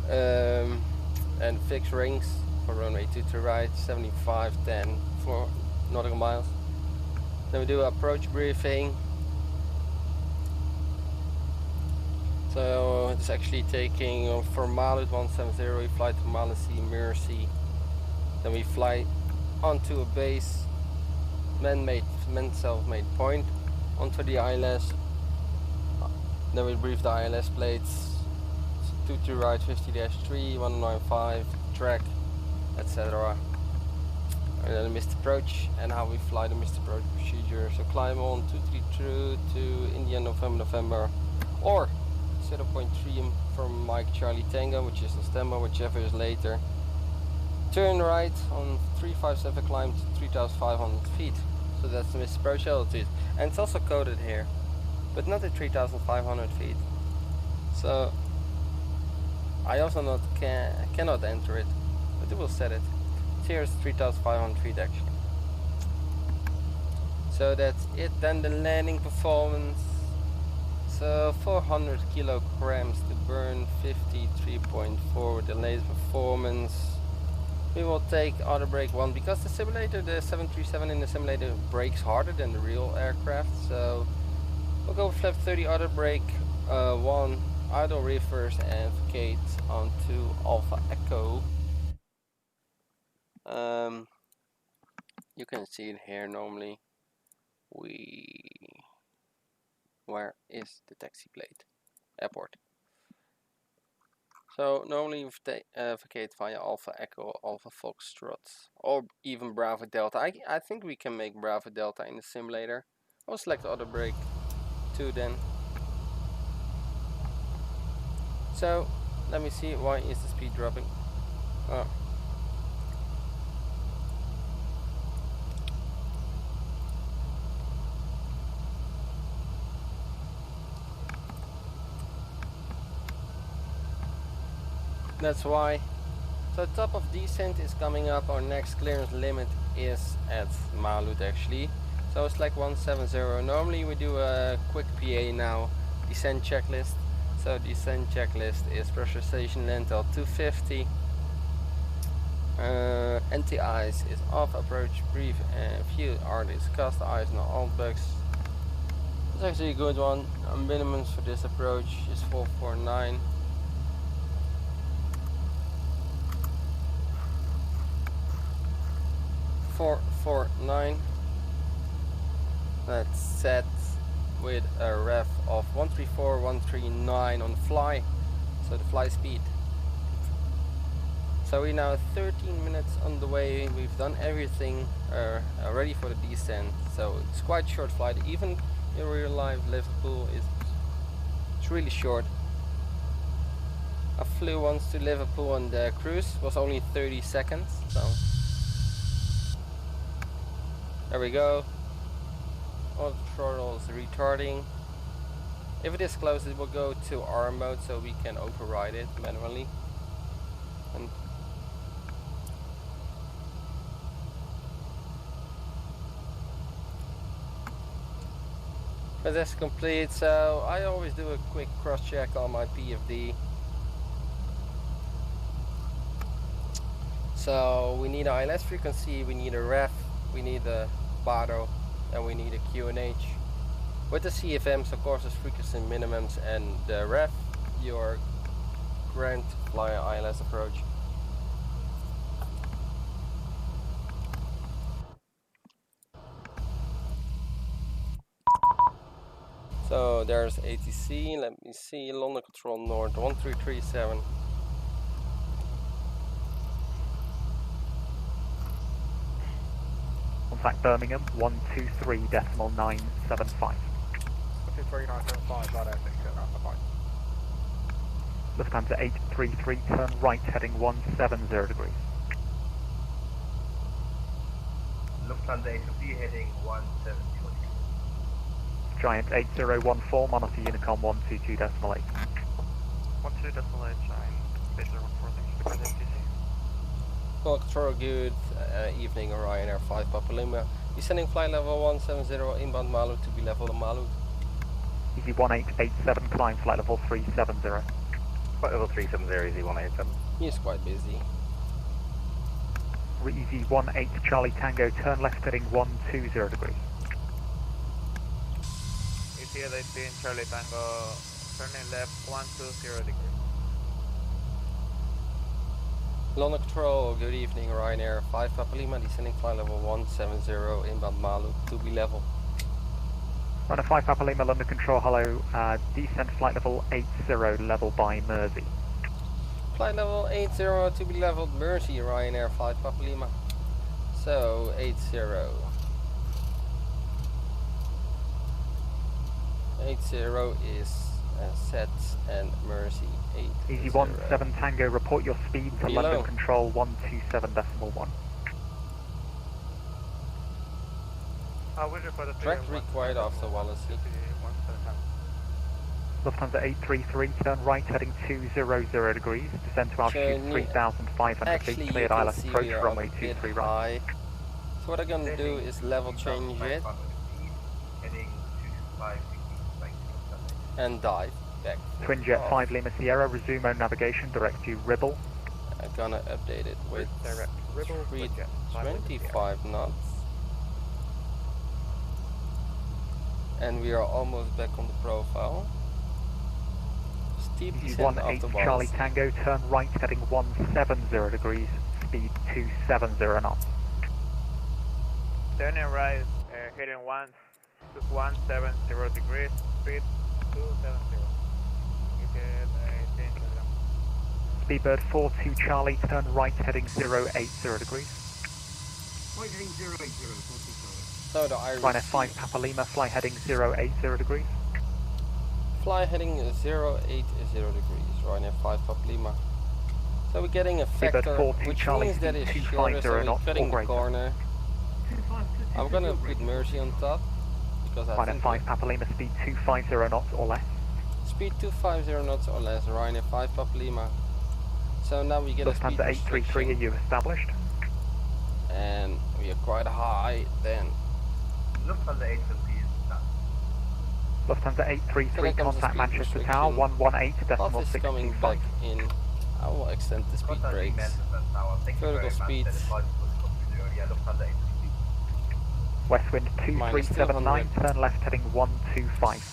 and fixed rings for runway 22 right, 7510 for nautical miles. Then we do approach briefing. So it's actually taking for Malut 170, we fly to Malaysia, Mirror C. Then we fly onto a base, self-made point, onto the ILS. Then we brief the ILS plates, 22 right, 50-3, 195, track, etc. And then the missed approach and how we fly the missed approach procedure. So climb on 232 to India, November, or 0.3 from Mike Charlie Tango, which is on standby, whichever is later. Turn right on 357, climb to 3,500 feet. So that's the missed approach altitude. And it's also coded here, but not at 3,500 feet. So I also cannot enter it, but it will set it. Here's 3,500 feet actually. So that's it. Then the landing performance. So 400 kilograms to burn, 53.4 with the latest performance. We will take auto brake 1 because the simulator, the 737 in the simulator brakes harder than the real aircraft. So we'll go with flap 30 auto brake 1, idle reverse and vacate onto Alpha Echo. You can see it here normally. Where is the taxi plate? Airport. So normally we vacate via Alpha Echo, Alpha Foxtrot, or even Bravo Delta. I think we can make Bravo Delta in the simulator. I'll select auto brake 2 then. So let me see, why is the speed dropping? That's why. So top of descent is coming up. Our next clearance limit is at Malut actually. So it's like 170. Normally we do a quick PA now. Descent checklist. So descent checklist is pressurization lentil 250. Anti-ice is off, approach brief and few are discussed. Ice no alt bugs. It's actually a good one. Minimums for this approach is 449. That's set with a ref of 134, 139 on the fly. So the fly speed. So we're now 13 minutes on the way. We've done everything ready for the descent. So it's quite short flight. Even in real life, Liverpool it's really short. I flew once to Liverpool and the cruise was only 30 seconds. So there we go. All the throttle is retarding. If it is close, it will go to R mode so we can override it manually. And but that's complete, so I always do a quick cross check on my PFD. So we need an ILS frequency, we need a ref, we need a BARO, and we need a QNH. With the CFMs, of course, there's frequency minimums, and the ref, your grand flyer ILS approach. So there's ATC, let me see, London Control North 1337. Contact Birmingham 123.975. 123.975, right, I think, that's fine. Lufthansa 833, turn right heading 170 degrees. Lufthansa 853 heading 170. Giant 8014, monitor Unicom 122.8. 12.8, Giant 8014, thanks for the ATC. Well, control good, evening RYR553 Papa Lima. Descending flight level 170, inbound Malut to be level Malut. Easy 1887, climb flight level 370. Flight level 370, easy 187. He's quite busy. Easy 18 Charlie Tango, turn left heading 120 degrees. Easy 18 Charlie Tango, turning left 120 degrees. London Control, good evening Ryanair 5 Papa Lima, descending flight level 170, inbound Malut to be level. Runner 5 Papa Lima, London Control, hello, descent flight level 80, level by Mersey. Flight level 80 to be leveled Mersey, Ryanair 5 Papa Lima. So 80. 80 is set and Mersey 8. Easy 17 Tango, report your speed to Below. London Control 127.1. Track required after Wallasey. Lufthansa 833, turn right heading 200 degrees, descend to altitude 3,500 feet, cleared ILS approach runway 23 right. So what I'm gonna do is level change it and dive back. Twin Jet 5 Lima Sierra, resume own navigation, direct to Ribble. I'm gonna update it with 325 knots. And we are almost back on the profile. Steep descent after 18 Charlie Tango, turn right heading 170 degrees, speed 270 knots. Turning right, heading 170 degrees, speed 270. Speedbird 42 Charlie, turn right heading 080 degrees. Right heading 080, So the Irish Ryanair 5 Papa Lima, fly heading 080 degrees. Fly heading 080 degrees, Ryanair 5 Papa Lima. So we're getting a factor, which Charlie, means that it's shorter, so we're cutting the corner. I'm gonna put Mersey on top, because I Ryanair think 5 Papa Lima, speed 250 knots or less. speed 250 knots or less, Ryanair 5 Papa Lima. So now we get a speed Lufthansa 833, are restriction, you established? and we are quite high then. Lufthansa 850 is done. Lufthansa So 833, there comes the contact speed Manchester Tower, restriction. Path is 118.625. coming back in. I will extend the speed Contact brakes. Manchester Tower. Thank you Vertical very much. speeds. That is possible to continue. Yeah, Lufthansa 850. West wind Minus 2379, 200. turn left heading 125.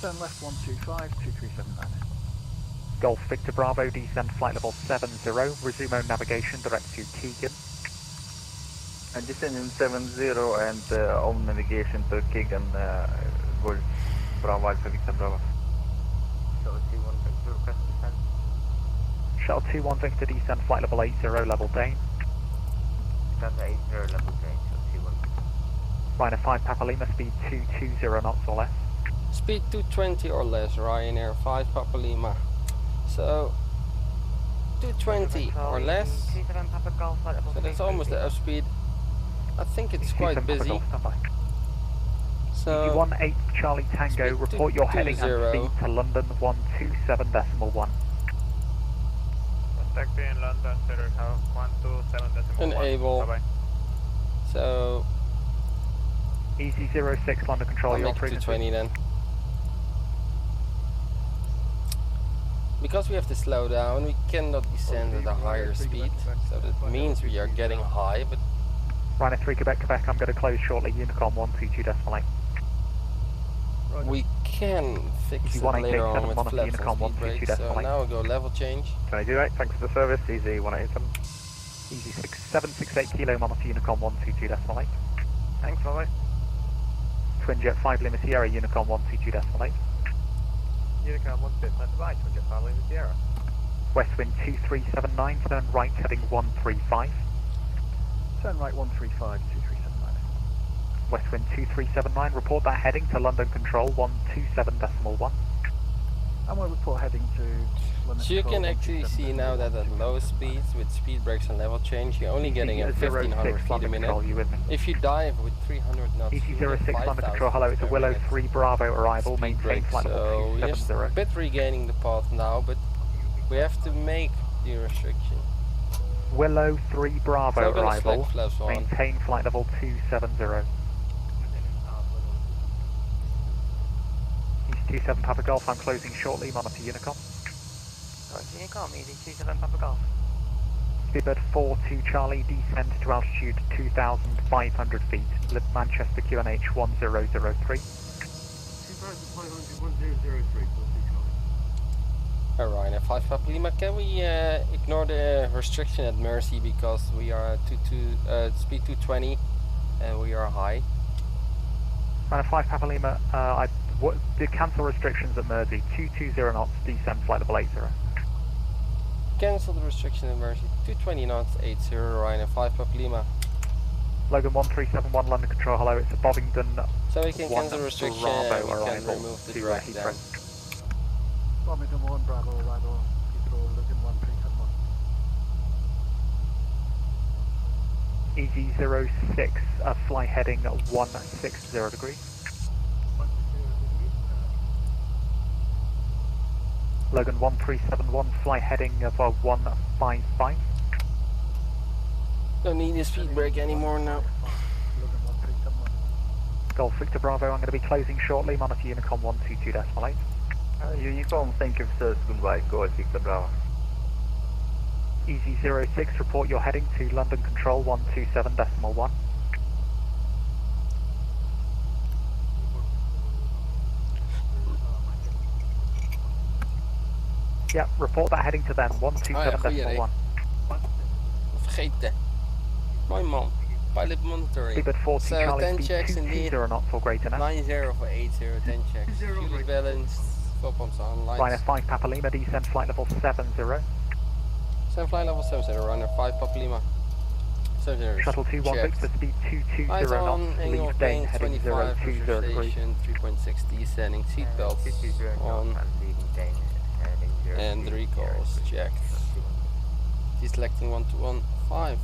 Turn left 125, 2379. Golf Victor Bravo, descend flight level 70, resume on navigation direct to Keegan. And descending 70 and on navigation to Keegan, Golf Bravo Alpha Victor Bravo. Shuttle 21 Victor, request descent. Shuttle 21 Victor, descend flight level 80, level Dane. Lufthansa 80 level Dane, Shuttle 21 Victor. Ryanair 5 Papa Lima, speed 220 knots or less. Speed 220 or less, Ryanair 5 Papa Lima. So 220 or less. 27 Papa Golf, flight level So that's almost the speed. I think it's quite busy. So 18 Charlie Tango, speed report your heading and 220. speed to London 127.1. Contact in London, Center Tower, 127.1. Enable. Bye-bye. So Easy 06 London Control, I'll your make it 220 then. Because we have to slow down, we cannot descend at a higher speed. So that means we are getting high, but Ryanair 3 Quebec, I'm going to close shortly, Unicom 122.8. we can fix it 188, later on with 71 flaps Unicom and speed brakes. So 122.8. now we'll go level change. Can I do that? Thanks for the service, Easy 187. Easy 6768 Kilo Monitor Unicom 122.8. Thanks, bye-bye. Twin Jet 5 Lima Sierra Unicom 122.8. Unicom 155, Twin Jet 5 Lima Sierra. West wind 2379, turn right heading 135. Turn right 135, 2379. West wind 2379, report that heading to London Control 127.1. And we'll report heading to London So you Control can actually see now that at low speeds with speed brakes and level change, you're only getting at 1500 feet a minute. Control, you with me? If you dive with 300 knots, Easy you get 06 London 5000 Control, hello, it's a per Willow minute 3 Bravo arrival, speed maintain brake. flight So level we're just a 270. bit regaining the path now, but we have to make the restriction. Willow 3 Bravo So we're gonna arrival, select flaps on. maintain flight level 270. East 27 Papa Golf, I'm closing shortly, monitor Unicom. Unicom, easy 27 Papa Golf. Speedbird 42 Charlie, descend to altitude 2,500 feet, Manchester QNH 1003. 2,500, 1003, Alright, at 5 Papa Lima, can we ignore the restriction at Mercy because we are at speed 220 and we are high? Runner 5 Papa Lima, the cancel restrictions at Mersey, 220 knots, descend flight level 80. Cancel the restriction at Mercy, 220 knots, 80, Ryanair 5 Papa Lima. Logan 1371 London Control, hello, it's a Bovingdon So we can 1 cancel the restriction Bravo and we can arrival remove the to drag Heathrow. down. Bovingdon 1 Bravo arrival, Heathrow, Logan 1371. Easy 06, fly heading 160 degrees. Logan 1371, fly heading of 155. Don't need a speed brake anymore now. Logan 1371. Golf Victor Bravo, I'm going to be closing shortly, monitor Unicom 122.8. Unicom, thank you for goodbye, Golf Victor Bravo. Easy 06, report your heading to London Control 127.1. Yeah, report that heading to them, 127.1. Vergeten. Mooi man. Pilot monitoring. Speedbird 40 So Charlie, 10 speed checks indeed. 220 knots for greater now. 9-0 for 8-0, 10 checks. Fuel is balanced, fuel pumps on, Ryanair lights. 5 Papa Lima, descend flight level 70. Send flight level 70, Ryanair 5 Papa Lima. 70, Shuttle 21 checked. Victor, speed 220 Lights on, knots, angle leave of Dane range heading 25, 020 degrees. station 3.6 descending, seatbelts on, and the recalls checked. Deselecting 1215.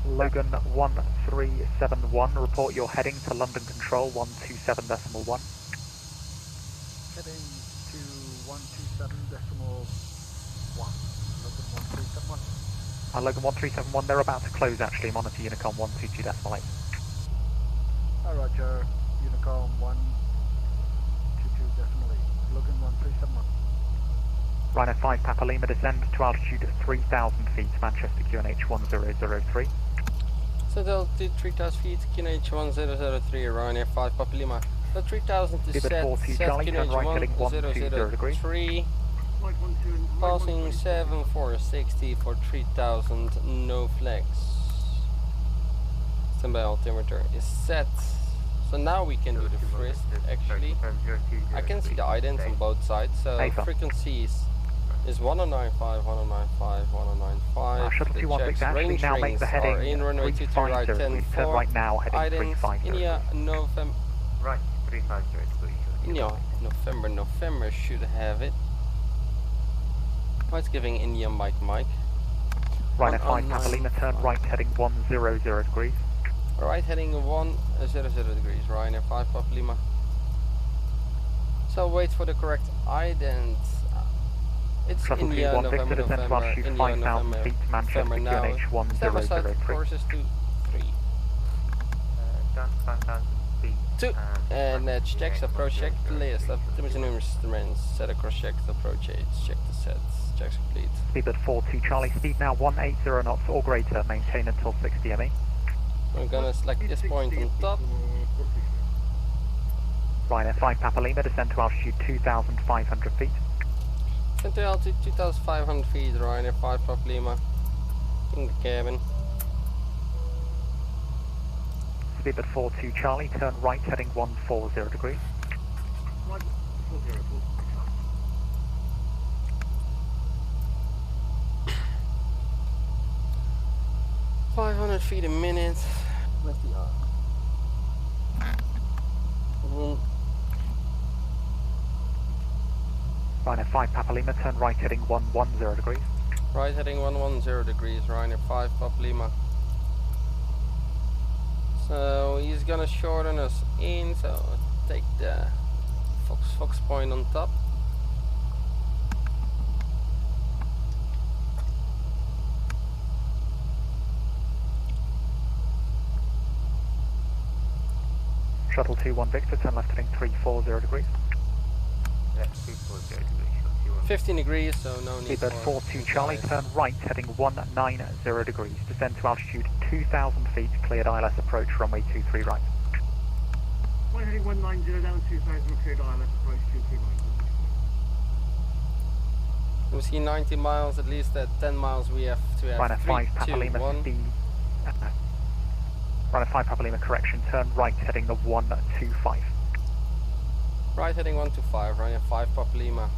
Logan 1371, report your heading to London Control 127.1. Heading to 127.1. Logan 1371, they're about to close actually, monitor Unicom 122.8. Roger, Unicom 122.8, Logan 1371. Rhino 5 Papa Lima, descend to altitude 3,000 feet, Manchester QNH 1003. So altitude 3,000 feet, QNH 1003, Ryanair 5 Papa Lima. So 3,000 to set, Charlie, turn right heading 120 degrees. 1003. Passing 7460 for 3000, no flags. Standby altimeter is set. So now we can do the frisk actually. I can see the idents on both sides, so frequencies is 1095, 1095, 1095. Shuttle 216 actually now make the heading in runway 23 right 10 turn right now heading idents, 350. India, November. Right, 350. India, November should have it. It's giving India Mike. Rhino 5 Papa Lima, turn right heading 100 degrees. Right heading 100 degrees, Ryanair 5 Papa Lima. So wait for the correct ident. It's Shuttle India, 216 November, descend to altitude 5,000 feet, Manchester QNH 1003. Courses to 3. Down 5,000 feet. 2. And checks approach, check the list of instruments, set across check the approach aids, check the sets, checks complete. Speed at 42 Charlie, speed now 180 knots or greater, maintain until 60 ME. We're gonna select this point on top. Ryanair 5 Papa Lima, descend to altitude 2,500 feet. Descend to altitude 2,500 feet, Ryanair 5 Papa Lima. In the cabin. Speed at 42 Charlie, turn right heading 140 degrees. 500 feet a minute. With the Ryanair 5 Papa Lima, turn right heading 110 degrees. Right heading 110 degrees, Ryanair 5 Papa Lima. So he's gonna shorten us in, so take the Fox point on top. Shuttle 21 Victor, turn left heading 340 degrees. Yeah, 340 degrees. 15 degrees, so no need Speedbird 42 Charlie, turn right heading 190 degrees. Descend to altitude 2,000 feet, cleared ILS approach, runway 23 right. Right heading 190 down 2,000, cleared ILS approach 23 right. We see 90 miles, at least at 10 miles we have to have Ryanair 5 Papa 3, 2, Lima 1. speed. Ryanair 5 Papa Lima correction, turn right heading the 125. Right heading 125, Ryanair 5 Papa Lima.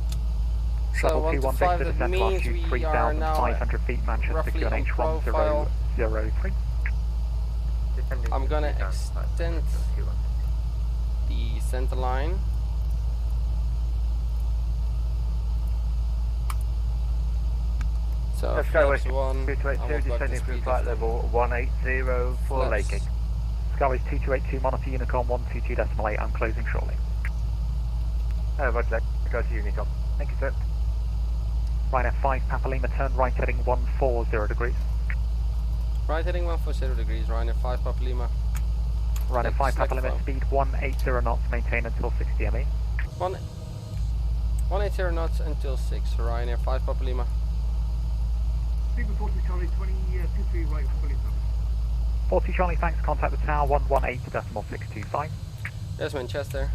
Shuttle So 21 Victor, that descend to means altitude we are now 3,500 feet, Manchester roughly on QNH profile. 1003. I'm gonna extend the center line. So flaps 1, descending from flight level 180 for Laking. Skyways 2282, monitor Unicom 122.8, I'm closing shortly. Roger that, go to Unicom. Thank you, sir. Ryanair 5 Papa Lima, turn right heading 140 degrees. Right heading 140 degrees, Ryanair 5 Papa Lima. Ryanair 5 Papa Lima, speed 180 knots, maintain until 60 ME. 180 knots until 6, Ryanair 5 Papa Lima. Speed 40 Charlie, 23 right, fully done. 40 Charlie, thanks, contact the tower 118.625. Yes, Manchester.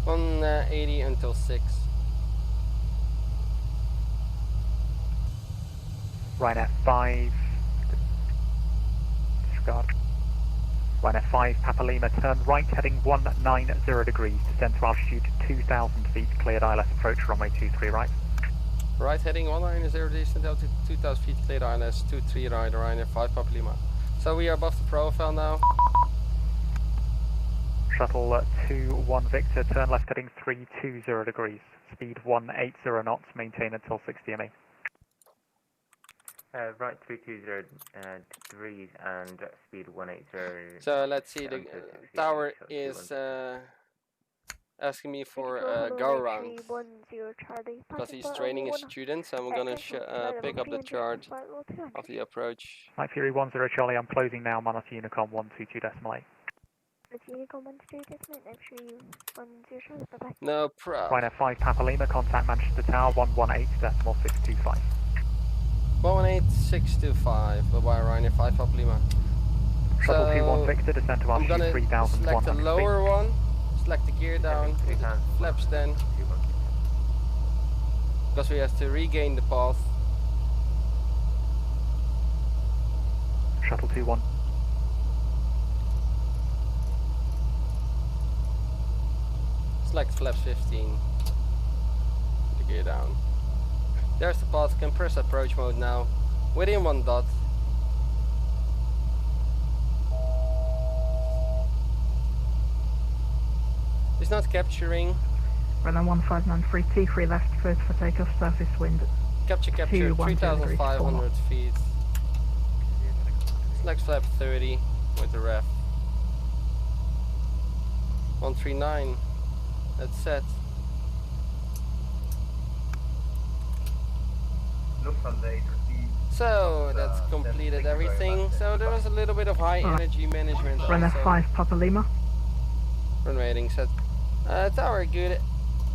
On 80 until 6. Ryanair 5. Disregard. Ryanair 5 Papa Lima, turn right heading 190 degrees, descend to altitude 2,000 feet, cleared ILS approach, runway 23 right. Right heading 190 descend altitude 2,000 feet, cleared ILS 23 right, Ryanair 5 Papa Lima. So we are above the profile now. Shuttle 21 Victor, turn left heading 320 degrees, speed 180 knots, maintain until 60 ME. Right 320 degrees and speed 180. So let's see, the tower is asking me for a go around because he's training his students. So I'm gonna pick up the charge of the approach. Mike Fury 10 Charlie, I'm closing now, Manus Unicom 122.8. No problem. Ryanair 5 Papa Lima, contact Manchester Tower 118.625. 118.625, bye-bye Ryanair 5 Papa Lima. Shuttle 21 Victor, descend to I'm gonna 3,100 select the lower feet. one, select the gear down, with the flaps then, because we have to regain the path. Shuttle 21. Select flaps 15, the gear down. There's the path, can press approach mode now, within 1 dot. It's not capturing. Runner 1593, T3 left, first for takeoff, southeast wind. Capture 3,500 feet. Select flap 30 with the ref. 139, that's set. So that's completed everything. So there was a little bit of high energy management. Runner 5 Papa Lima. Run rating set. Tower, good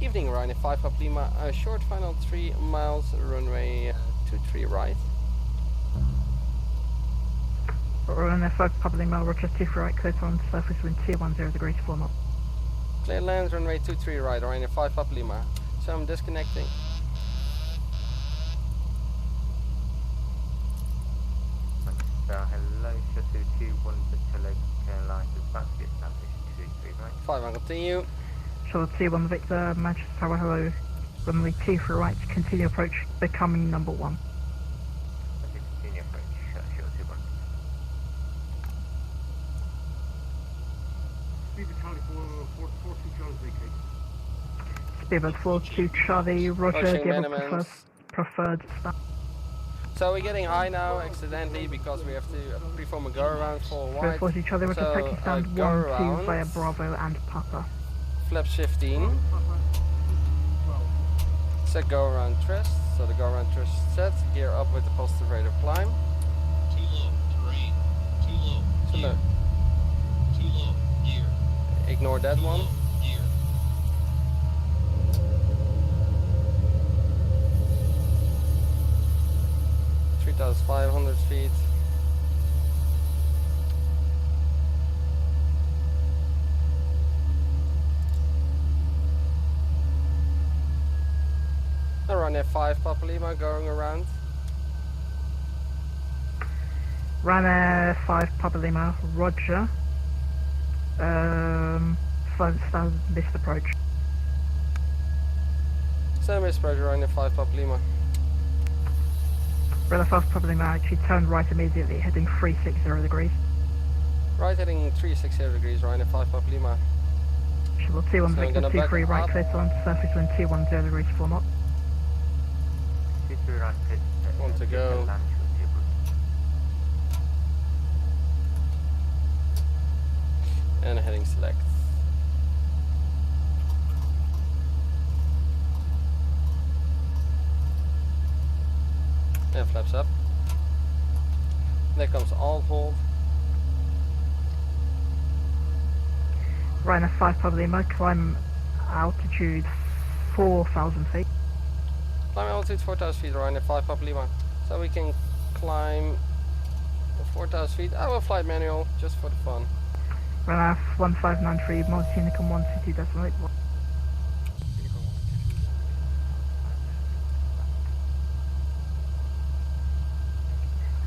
evening, Ryanair 5 Papa Lima. Short final 3 miles, runway 23 right. Ryanair 5 Papa Lima, Roger 2 right, clear on surface wind 210 degrees 4 knots. Clear lands, runway 23 right, Ryanair 5 Papa Lima. So I'm disconnecting. Hello, Shuttle 21 Victor Lake Carolina, back to the established 23 right. 5 on continue. Shuttle 21 Victor, Manchester Tower, hello. Runway 2 for right, continue approach, becoming number 1. Continue approach, Shuttle 21. Speedbird 42 Charlie, Roger, do you have a preferred start? So we're getting high now accidentally because we have to perform a go around for wide. 40 Charlie, Roger, taking stand 1, 2 via Bravo and Papa. Flaps 15. Set go around thrust, so the go around thrust is set. Gear up with the positive rate of climb. Too low, terrain. Too low, gear. Too low, gear. Ignore that one. Low, gear. 3,500 feet. Ryanair 5 Papa Lima going around. Ryanair 5 Papa Lima, Roger. 5 missed approach. Same missed approach, Ryanair 5 Papa Lima. Ryanair 5 Papa Lima, actually turn right immediately, heading 360 degrees. Right heading 360 degrees, Ryanair 5 Papa Lima. Shuttle 21 Victor 23 right, clear on surface wind 210 degrees 4 knots. 23 right, One to go. And heading select. And flaps up. There comes all hold. Ryanair 5 Papa Lima, climb altitude 4,000 feet. Climb altitude 4,000 feet, Ryanair 5 Papa Lima. So we can climb 4,000 feet. I will fly manual just for the fun. Ryanair 1593, Unicom 122.8.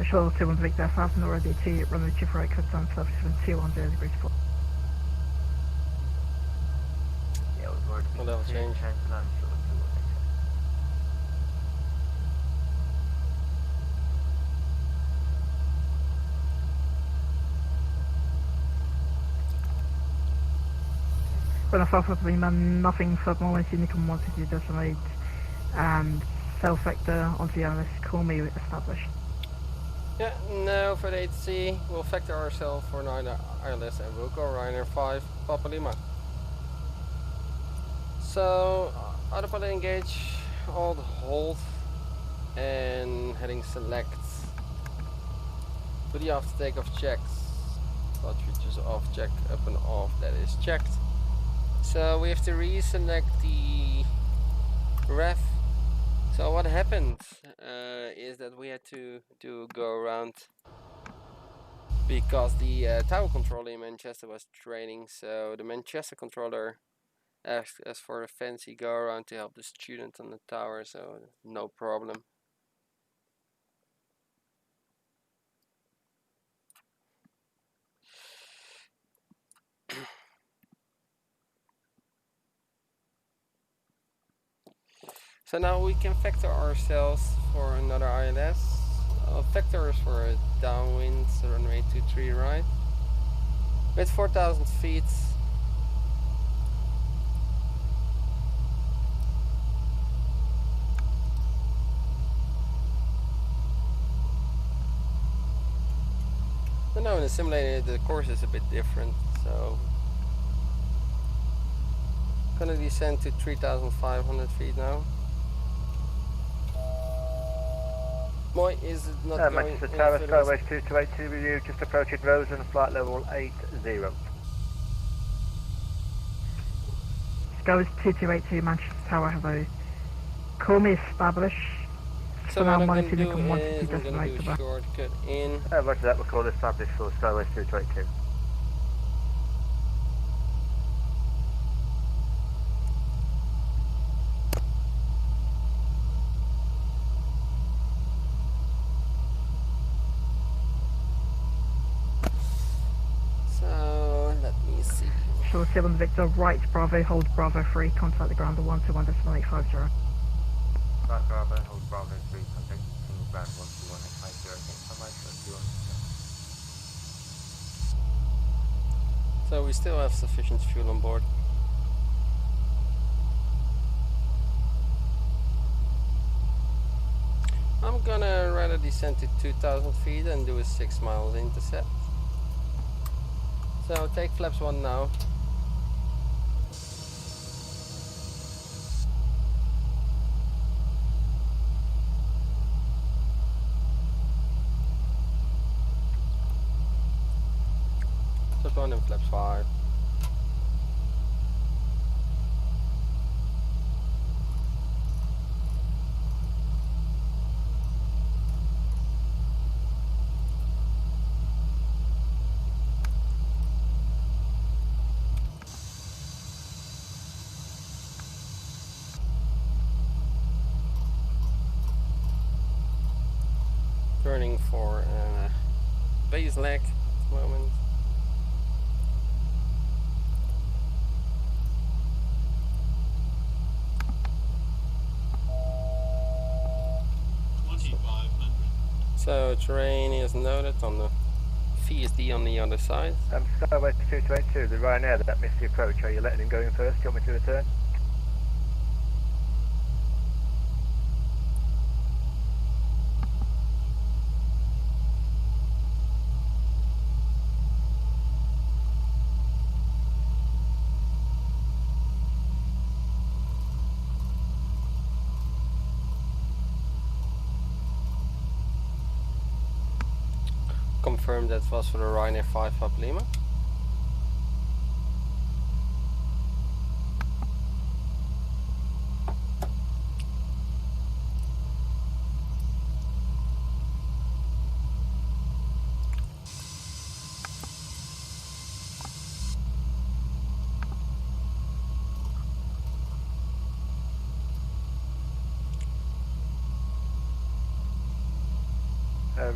Shuttle 21 Victor, 1000 already to runway 2 right, cut down surface wind 210 degrees 4. Yeah, we've already Well, that'll change. Ryanair 5 Papa Lima, nothing for moment, Unicom 122.8, and self vector onto the analyst, call me established. Yeah, no, for the ATC, we'll factor ourselves for 9 ILS and we'll go RYR5 Papa Lima. So, autopilot engage, hold, and heading select. Do the after takeoff checks. Thought features off, check, up and off, that is checked. So we have to reselect the ref. So what happened is that we had to do a go around because the tower controller in Manchester was training, so the Manchester controller asked us for a fancy go around to help the student on the tower, so no problem. So now we can factor ourselves for another ILS. Factor us for a downwind, so runway 23 right. With 4,000 feet. But now in the simulator the course is a bit different, so gonna descend to 3,500 feet now. Why is it not going Manchester Tower, Skyway 2282 with you, just approaching Rosen, flight level 80. Skyway 2282 Manchester Tower, hello. Call me established. So what I'm going to do is I'm going to do a shortcut in. Roger that, we'll call established for Skyway 2282. So let me see. Short 7 Victor, right Bravo, hold Bravo 3, contact the ground 121.850. Right Bravo, hold Bravo 3, contact the ground 121.850. So we still have sufficient fuel on board. I'm gonna rather descend to 2,000 feet and do a 6 miles intercept. So take flaps 1 now. Flap 1 and flaps 5. Turning for base leg at the moment. So terrain is noted on the VSD on the other side. Skyway 2282, the Ryanair that missed the approach, are you letting him go in first? Do you want me to return? Confirm that was for the RYR5 Papa Lima.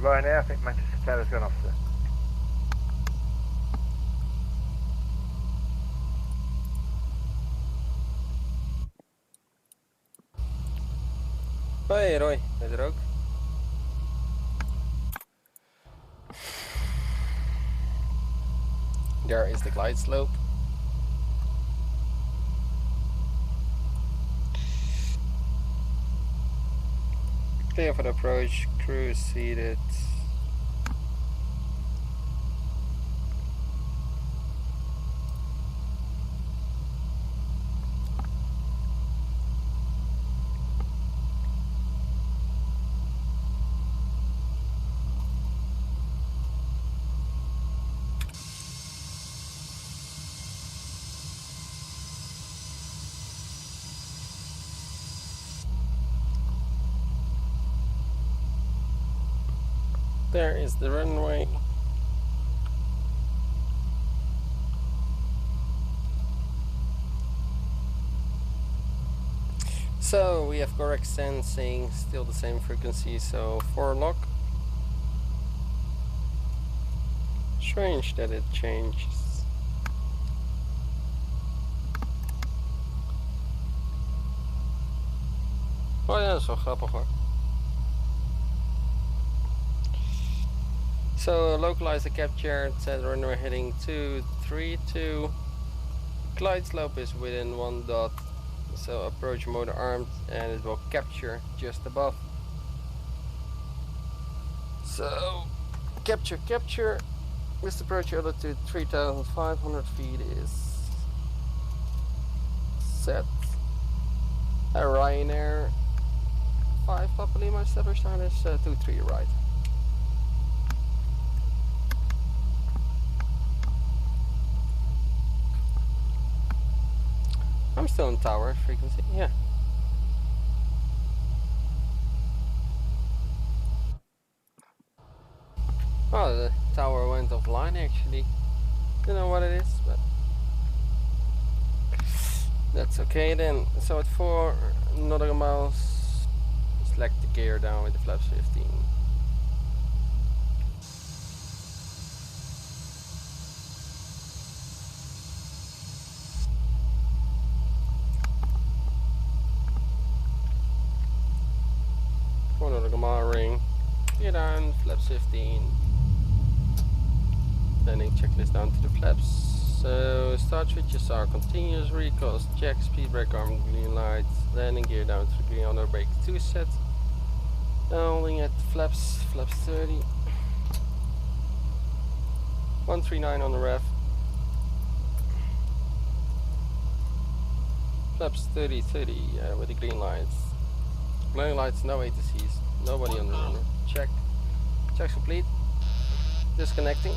Ryanair, I think Manchester Tower's gone off, sir. Hoi Roy, ben je er ook? There is the glide slope. Clear for the approach, crew seated, There is the runway. So we have correct sensing, still the same frequency, so 4 lock. Strange that it changes. Oh ja, dat is wel grappig hoor. So localize the capture, set runway heading 232. Glide slope is within 1 dot. So approach motor armed and it will capture just above. So capture. This approach altitude 3,500 feet is set. RYR 5 Papa Lima established on is 23 right. I'm still in tower frequency, yeah. Oh, the tower went offline actually. Don't know what it is, but that's okay then. So at 4 nautical miles, select the gear down with the flaps 15. Nautical mile ring, gear down, flaps 15. Landing checklist down to the flaps. So start switches are continuous, recalls, check, speed brake arm, green lights, landing gear down to the green on brake 2 set. Holding at flaps 30. 139 on the ref. Flaps 30 with the green lights. Glowing lights, no ATCs, nobody on the runner. Check. Check's complete. Disconnecting.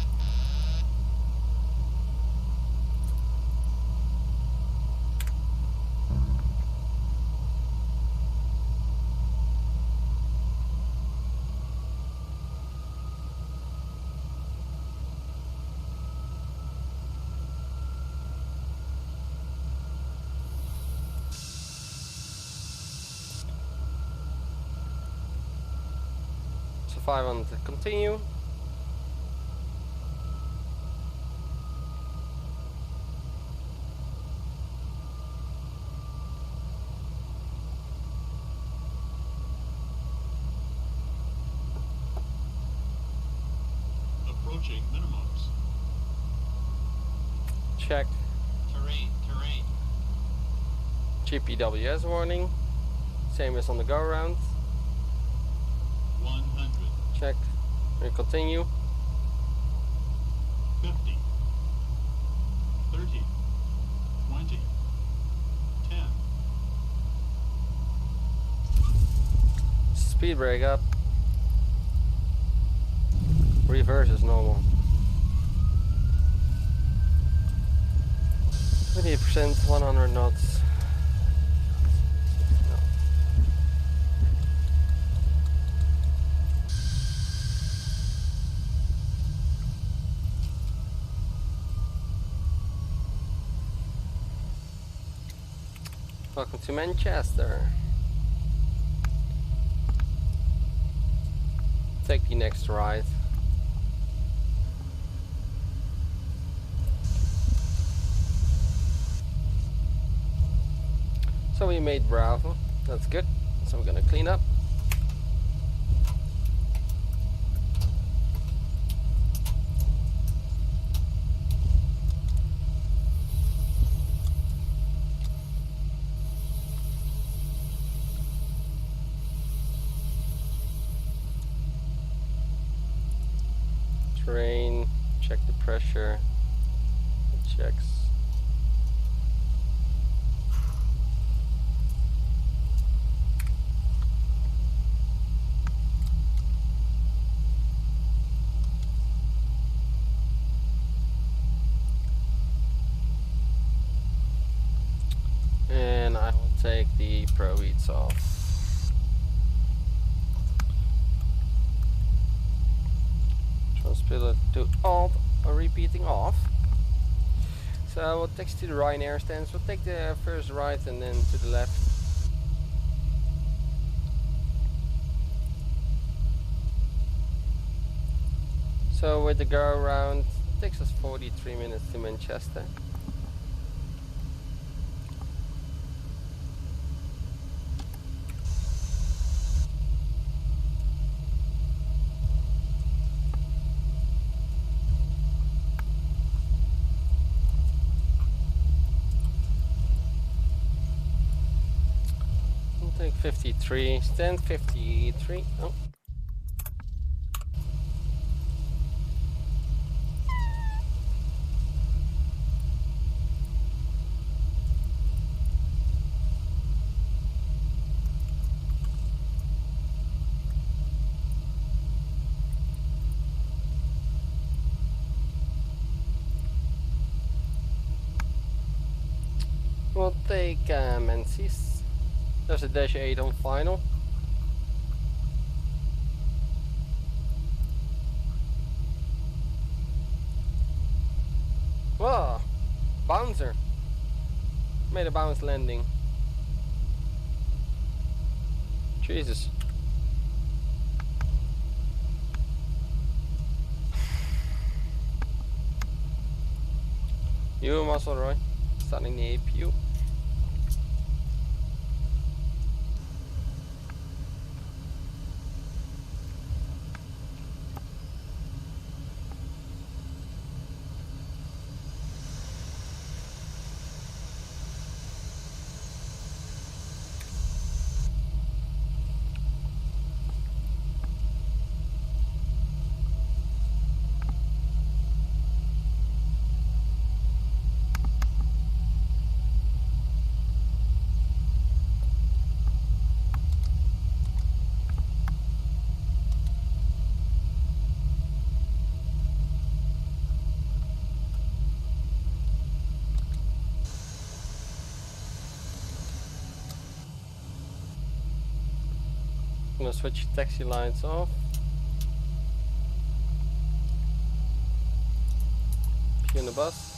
So 5 on to continue. Approaching minimums. Check. Terrain. GPWS warning. Same as on the go around. 100. Check. We continue. 50. 30. 20. 10. Speed brake up. Reverse is normal. 20%, 100 knots. Welcome to Manchester. Take the next right. So we made Bravo, that's good. So we're gonna clean up. Terrain, check the pressure, it checks. And I will take the pro heats off. Thriller to alt or repeating off. So we'll taxi to the Ryanair stance. We'll take the first right and then to the left. So with the go around, takes us 43 minutes to Manchester. We'll take 53, stand 53. Oh. We'll take Menzies. There's a dash 8 on final. Whoa! Bouncer! Made a bounce landing. Jesus. You muscle Roy. Starting the APU. I'm gonna switch taxi lights off. If you're in the bus.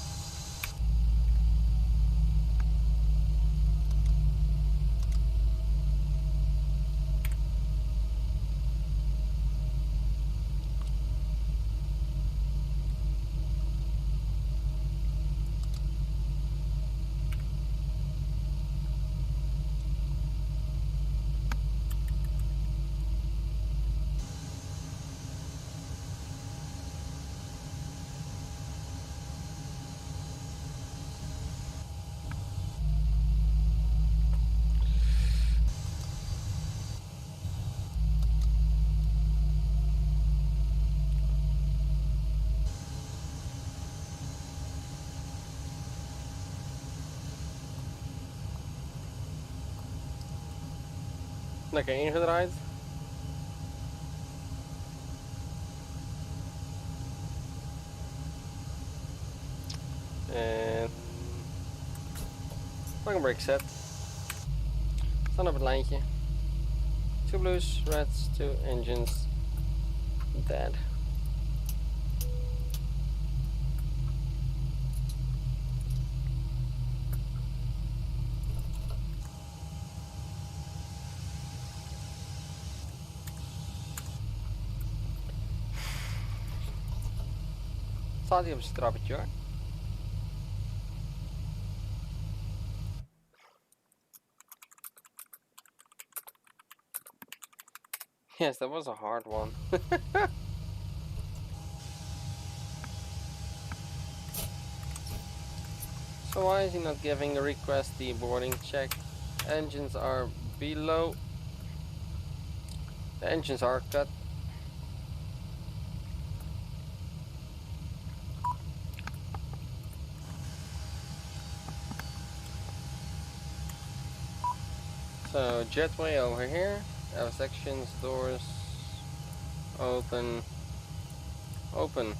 Lekker ingedraaid. En parking brake set. Staan op het lijntje. 2 blues, reds, 2 engines, dead. Staat hij op zijn trappetje hoor. Yes, that was a hard one. So why is he not giving a request the boarding check? Engines are below. The engines are cut. So jetway over here. Have sections, doors, open, open.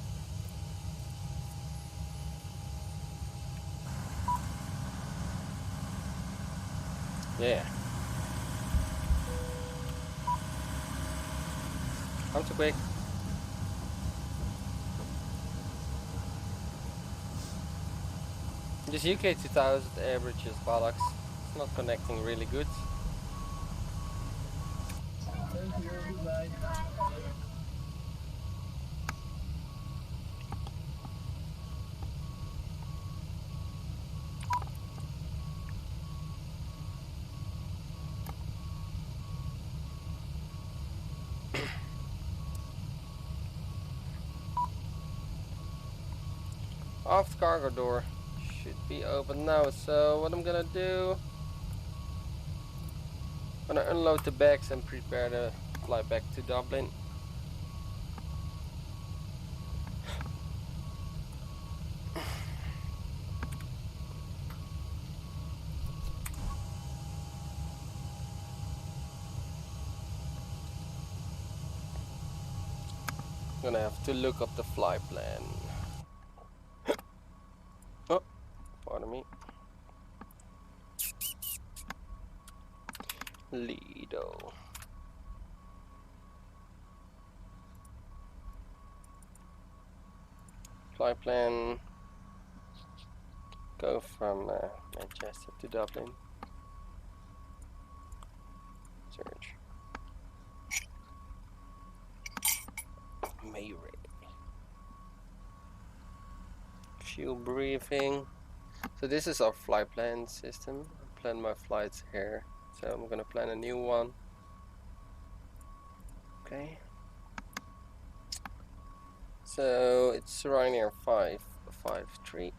Yeah. I'm too quick. This UK 2000 average is bollocks. It's not connecting really good. Thank you, goodbye. Aft cargo door should be open now. So what I'm gonna do, I'm gonna unload the bags and prepare to fly back to Dublin. I'm gonna have to look up the flight plan. Oh, pardon me. Lido. Flight plan. Go from Manchester to Dublin. Search. Mayray. Fuel briefing. So this is our flight plan system. I plan my flights here. So I'm gonna plan a new one. Okay. So it's RYR 553.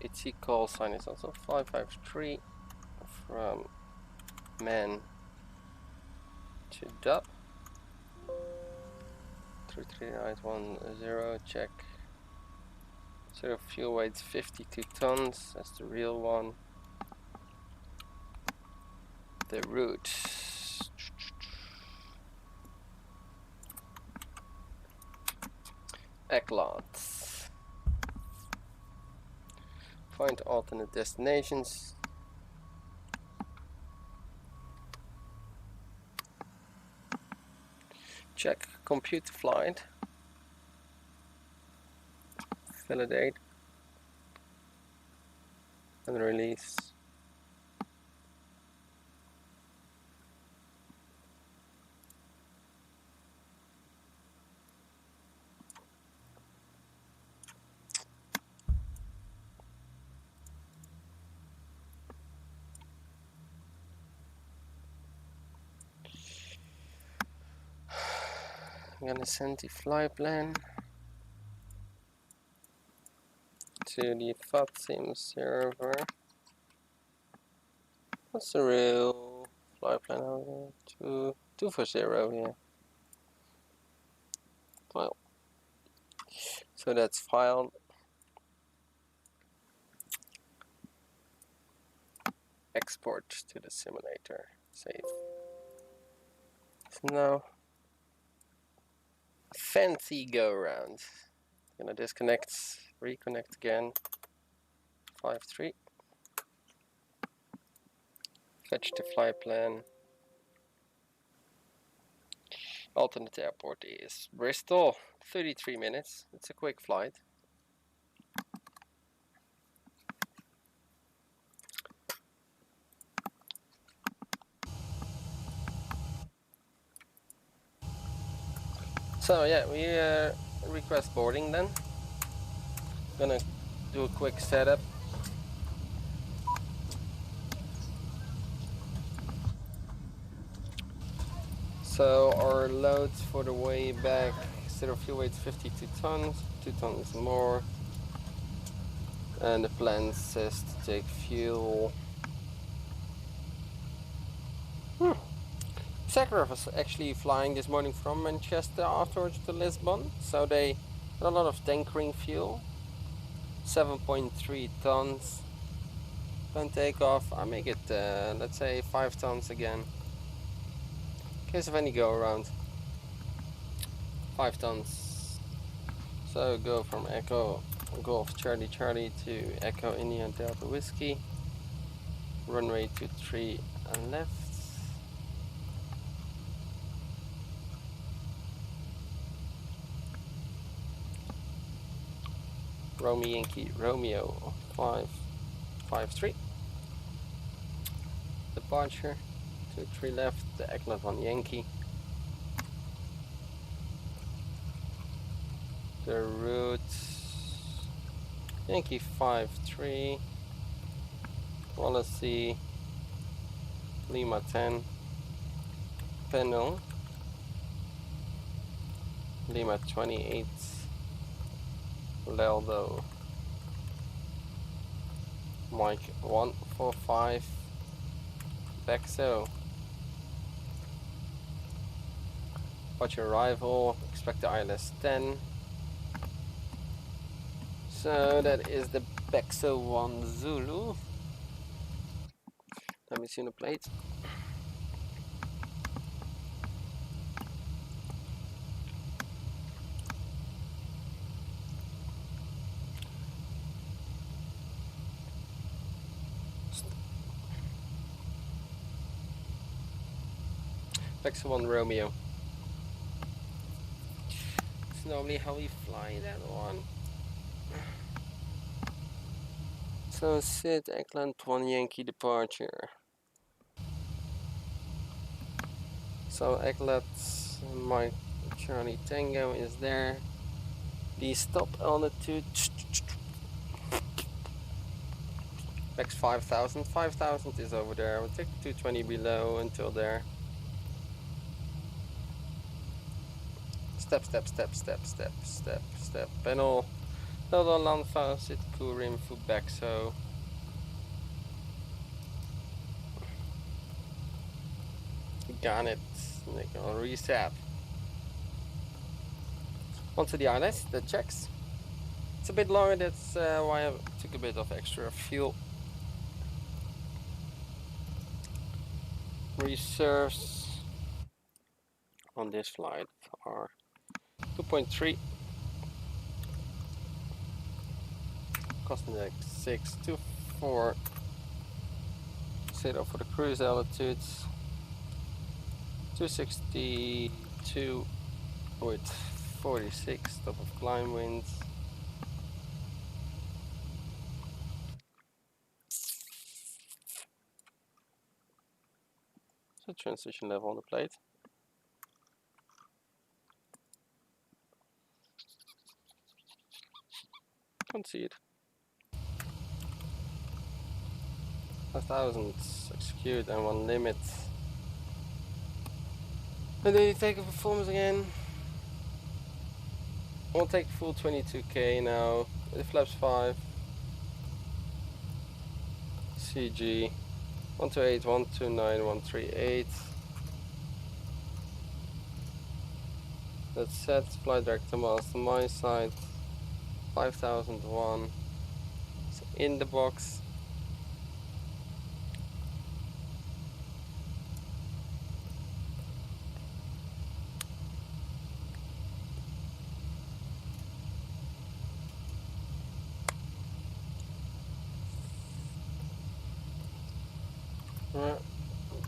Its call sign is also 553 from man to Dub. 33810, check. So fuel weight's 52 tons, that's the real one. The route. Ecklots. Find alternate destinations. Check compute flight. Validate. And release. I'm gonna send the flight plan to the Vatsim server. What's the real flight plan over here? 240, yeah. File. So that's filed. Export to the simulator. Save. So now, fancy go around. Gonna disconnect, reconnect again. 5.3. Fetch the flight plan. Alternate airport is Bristol. 33 minutes. It's a quick flight. So yeah, we request boarding then. Gonna do a quick setup. So our loads for the way back, zero fuel weight 52 tons, 2 tons more. And the plan says to take fuel. Zagreb was actually flying this morning from Manchester afterwards to Lisbon, so they had a lot of tankering fuel. 7.3 tons. Plan takeoff, I make it, let's say 5 tons again. In case of any go around. 5 tons. So go from Echo Golf Charlie Charlie to Echo India Delta Whiskey. Runway 23 and left. Romeo Yankee Romeo 553. Departure 23 left, the Egglet on Yankee. The route Yankee 53, Wallasey, Lima 10, Pennell, Lima 28, Leldo, Mike 145, Bexo. Watch your arrival, expect the ILS 10. So that is the Bexo 1 Zulu. Let me see the plate. Bexo 1 Romeo. It's normally how we fly that one. So Sid, Egglet 1 Yankee departure. So Egglet, Mike Charlie Tango is there. The stop altitude. Max 5,000. 5,000 is over there. We'll take 220 below until there. Step, step, step, step, step, step, step. Panel. Lodon Landfall, Sit Kurim, Fubexo. Got it. Nickel reset. Onto the ILS, the checks. It's a bit longer, that's why I took a bit of extra fuel. Reserves on this flight are 2.3. Cost index 624. Zero for the cruise altitudes. 262 with 46 top of climb winds. So transition level on the plate. Can't see it. 1,000 execute and 1 limit. And then you take a performance again. We'll take full 22k now. With flaps 5. CG 128, 129, 138. That's set. Flight director master my side. 5001. So in the box.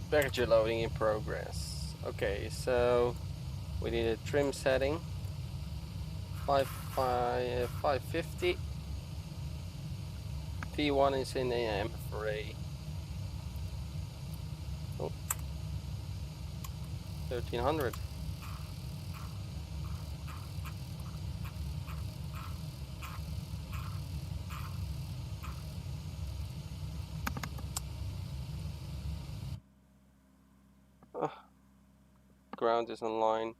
Package loading in progress. Okay, so we need a trim setting. 550. P1 is in AM for a 1300. Ground is online.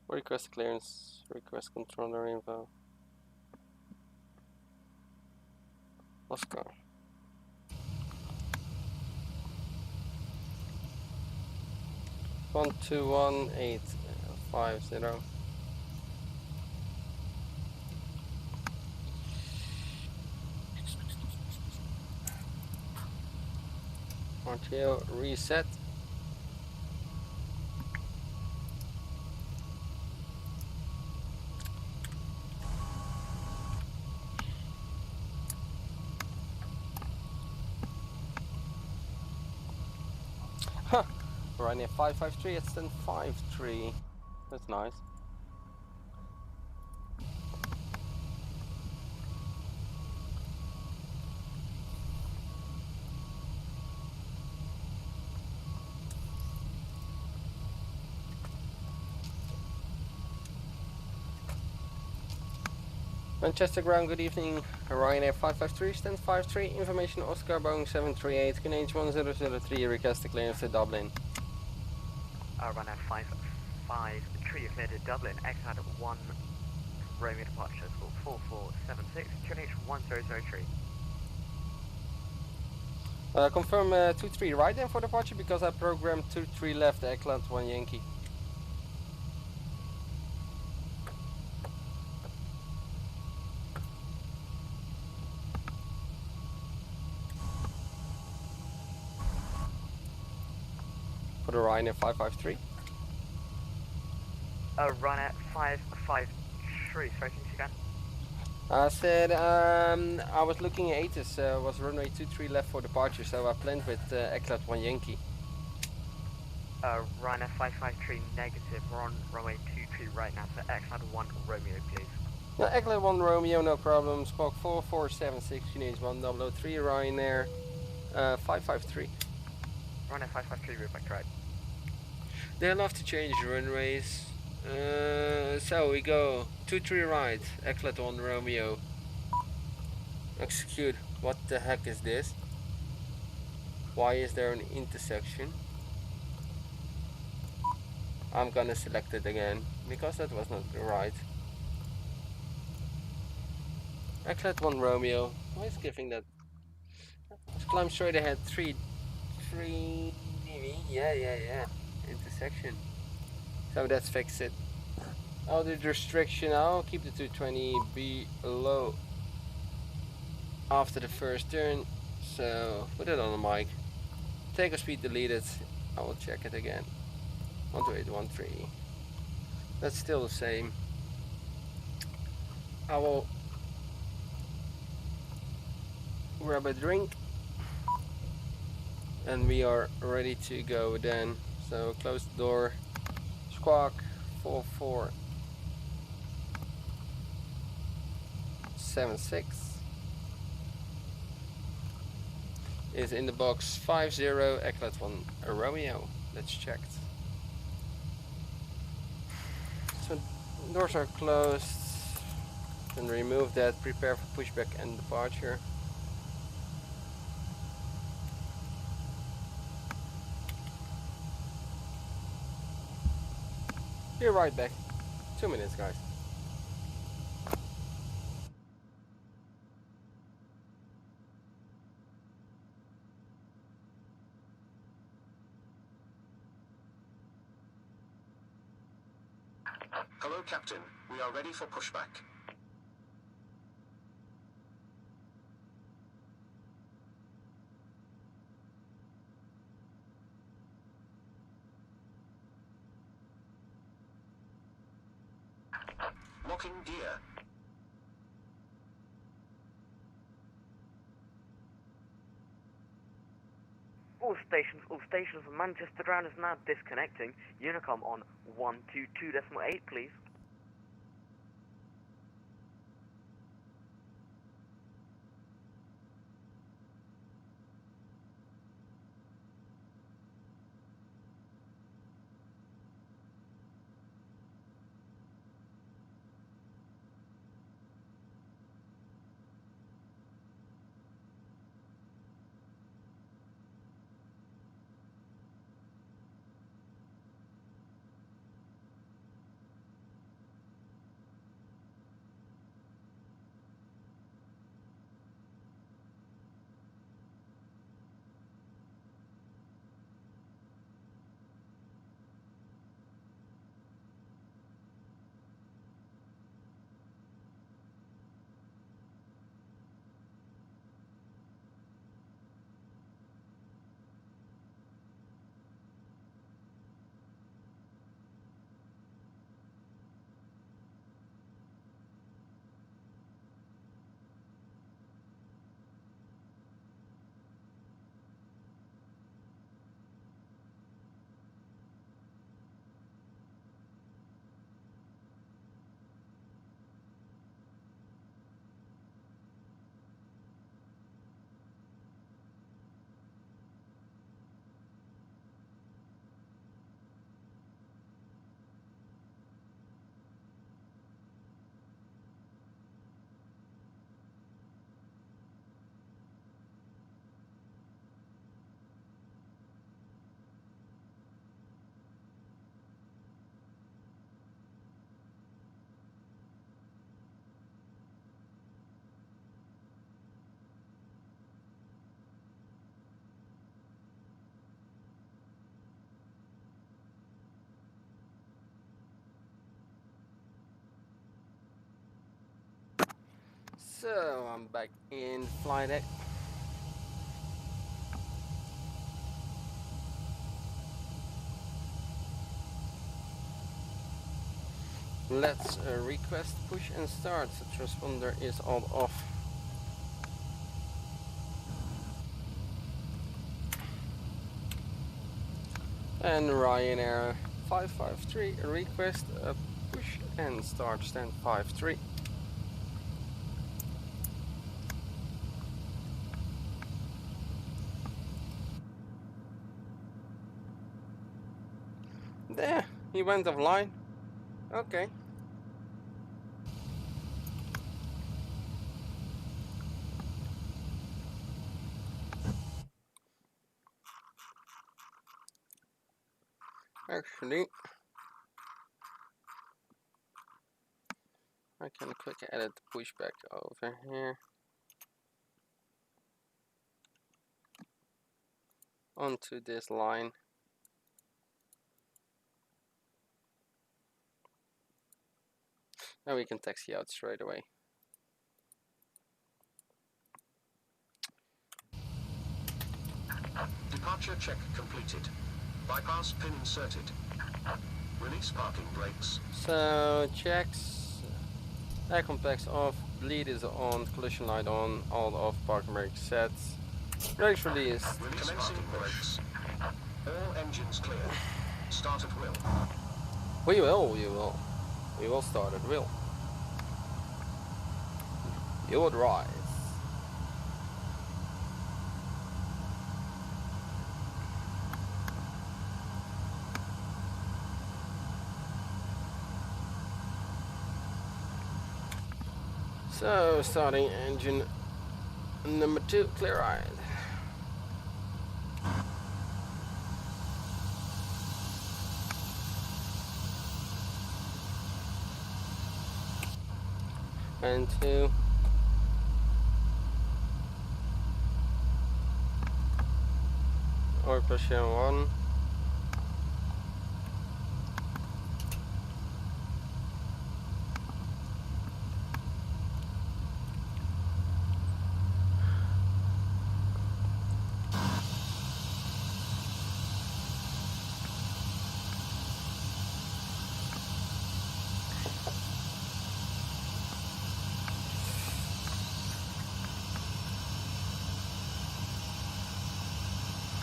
Request clearance, request controller info. Oscar. One two 12850. RTO reset. Huh. We're running at 553, it's then 53. That's nice. Manchester ground, good evening. RYR553, stand 53, information Oscar Boeing 738, QNH 1003, request to clearance to Dublin. Runner 553, you're cleared to Dublin, X-Had 1 Romeo departure, score 4476, QNH 1003. Confirm 23 right then for departure because I programmed 23 left, Eggland 1 Yankee. For the Ryanair 553. Runner 553, sorry, can you see again? I said I was looking at ATIS, was runway 23 left for departure, so I planned with Eggland 1 Yankee. Ryanair 553 negative, we're on runway 23 right now, so X-Had 1 Romeo, please. No, Eggland 1 Romeo, no problem. Squawk 4476, QNH 1003, Ryanair 553. Ryanair 553, we're back right. They love to change runways. So we go 23 right, Eggland 1 Romeo. Execute. What the heck is this? Why is there an intersection? I'm gonna select it again because that was not right. Eggland 1 Romeo. Why is giving that? Let's climb straight ahead. Three. Yeah. Intersection. So that's fix it. I'll do the restriction. I'll keep the 220 below after the first turn. So put it on the mic. Take a speed deleted. I will check it again. 12813. That's still the same. I will grab a drink and we are ready to go then. So close the door. Squawk 4476 is in the box 50 Eggland 1 Romeo. Let's check it. So doors are closed. Then remove that. Prepare for pushback and departure. Be right back. 2 minutes, guys. Hello, Captain. We are ready for pushback. Locking gear. All stations, Manchester ground is now disconnecting. Unicom on 122.8, please. So I'm back in flight deck. Let's request push and start. The transponder is all off. And Ryanair 553 request a push and start stand 53. There, he went offline. Okay. Actually, I can quick edit the pushback over here onto this line. And we can taxi out straight away. Departure check completed. Bypass pin inserted. Release parking brakes. So checks, air complex off, bleed is on, collision light on, all off, parking brake set. Brakes released. Release parking brakes. All engines clear. Start at will. We will start at will. You would rise. So starting engine number 2, clear ride. And 2. Oil pressure 1.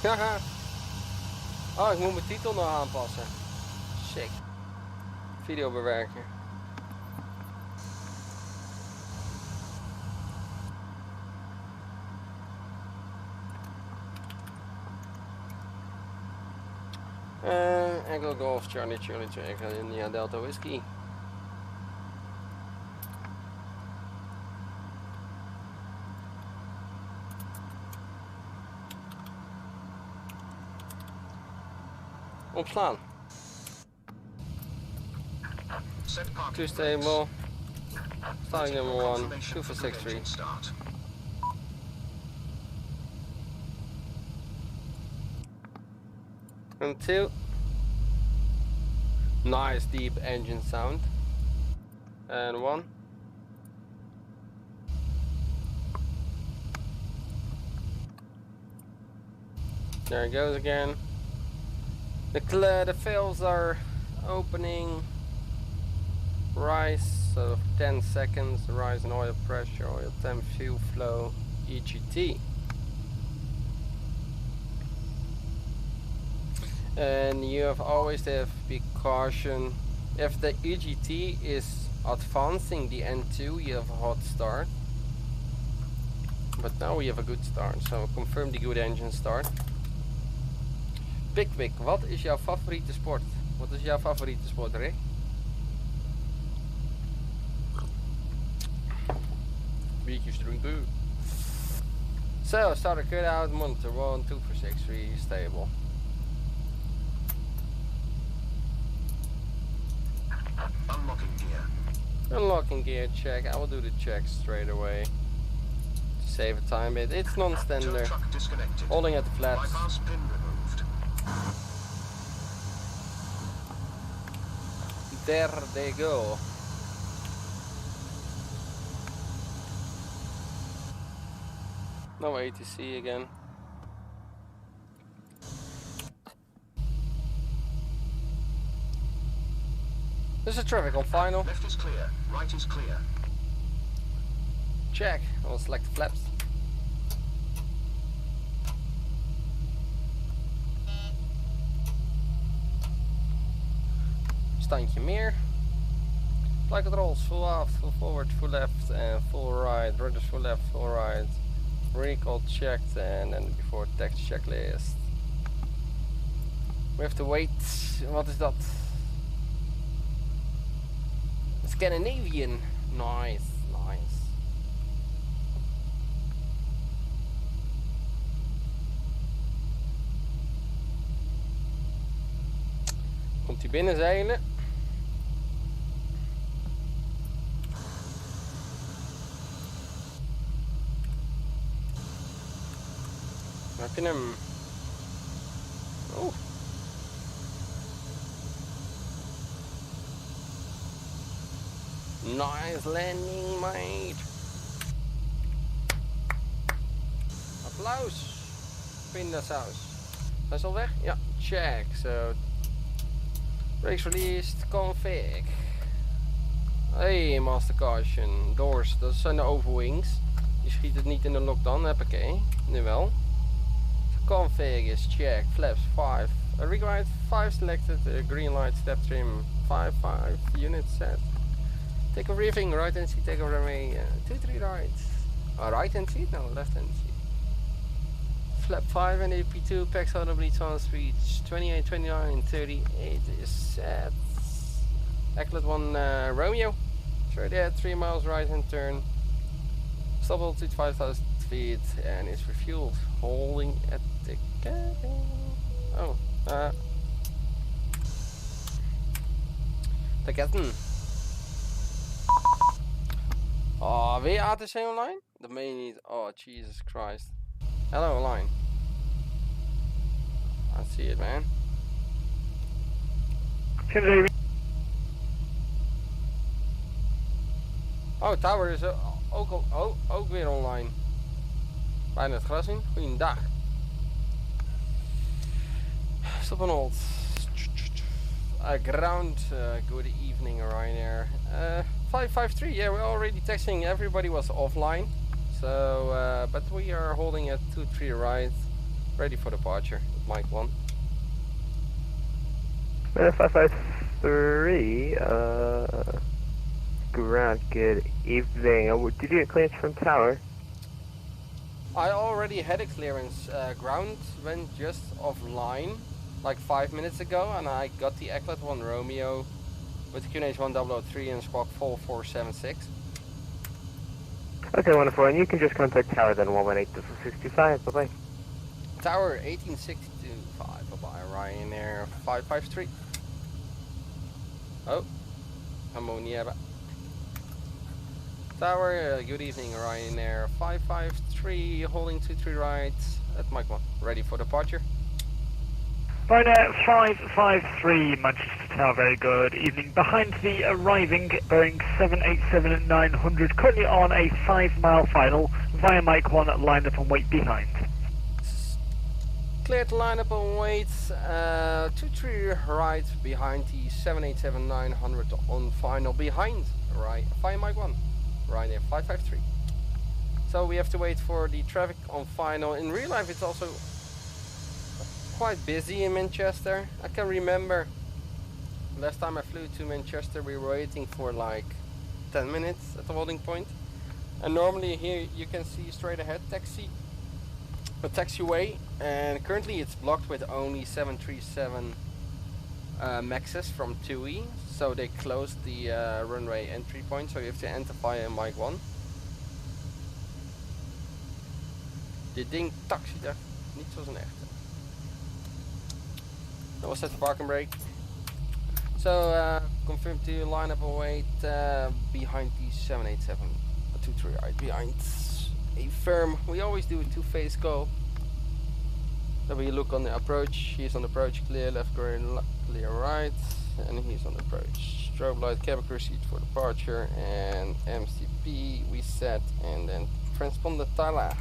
Haha. Oh, ik moet mijn titel nog aanpassen. Sick. Video bewerken. Echo Golf Charlie Charlie Echo India Delta Whiskey. Opslaan. Two stable. Starting number 1, 2463. And 2. Nice deep engine sound. And 1. There it goes again. The fails are opening. Rise, so 10 seconds, rise in oil pressure, oil temp, fuel flow, EGT. And you have always to be caution. If the EGT is advancing the N2, you have a hot start. But now we have a good start, so confirm the good engine start. Pickwick, wat is jouw favoriete sport? Wat is jouw favoriete sport, Rick? Biertjes drinken. So, start a cut out, monitor 1, 2463, stable. Unlocking gear. Unlocking gear check. I will do the check straight away. To save a time bit. It's non-standard. Holding at the flaps. Bypass pin removed. There they go. No ATC again. There's a traffic on final. Left is clear, right is clear. Check. I'll select the flaps. Standje meer. Flight controls, full aft, full forward, full left, and full right. Rudders full left, full right. Recall checked, and then before text checklist. We have to wait. What is that? Scandinavian. Nice, nice. Komt hij binnen zeilen? Heb je hem? Oeh. Nice landing, mate. Applaus. Pindasaus. Hij is al weg? Ja, check. So, brakes released, config. Hey, master caution. Doors, dat zijn de overwings. Je schiet het niet in de lockdown, hoppakee. Nu wel. Config is check, flaps 5. Required 5 selected, green light, step trim 5 units set. Take a briefing, right hand seat, take over runway 23 right. Right hand seat? No, left hand seat. Flap 5 and AP2, packs out of bleeds on speeds 28, 29, 38 is set. Ecklet 1 Romeo. Straight ahead, 3 miles right hand turn. Stop altitude 5,000 feet and is refueled. Holding at the cabin. Oh, de ketten. Oh, weer ATC online? Dat meen je niet. Oh, Jesus Christ. Hello, online. I see it, man. Oh, Tower is ook weer online. Bijna het gras in. Goeiedag. Stop on hold. Ground, good evening, Ryanair. 553, yeah, we're already texting. Everybody was offline. So, but we are holding at 23 right. Ready for departure. Mike 1. 553, ground, good evening. Did you get clearance from Tower? I already had a clearance. Ground went just offline like 5 minutes ago, and I got the Ecklet 1 Romeo with QNH 1003 and squawk 4476. Okay, wonderful. And you can just contact Tower then 118-625. Bye-bye. Tower 18625. Bye-bye. Ryanair 553. Oh, ammonia. Tower, good evening, Ryanair 553, holding 23 right at Mike 1. Ready for departure. Ryanair 553, Manchester Tower, very good evening. Behind the arriving Boeing 787-900, currently on a 5-mile final via Mike 1, line up and wait behind. Cleared to line up and wait, 23 right behind the 787-900 on final behind, right, via Mike 1. Ryanair 553. So we have to wait for the traffic on final. In real life it's also quite busy in Manchester. I can remember last time I flew to Manchester we were waiting for like 10 minutes at the holding point. And normally here you can see straight ahead a taxiway, and currently it's blocked with only 737 Maxes from TUI, so they closed the runway entry point, so you have to enter via Mike 1. Dit ding taxiet echt niet zoals een echte. That was set to park and brake. So confirm to line up and wait behind the 787, 23 right behind a firm. We always do a two-phase go. Then we look on the approach. He's on approach, clear left, clear right, and he's on approach. Strobe light, cabin crew seat for departure, and MCP we set, and then transponder Tyler.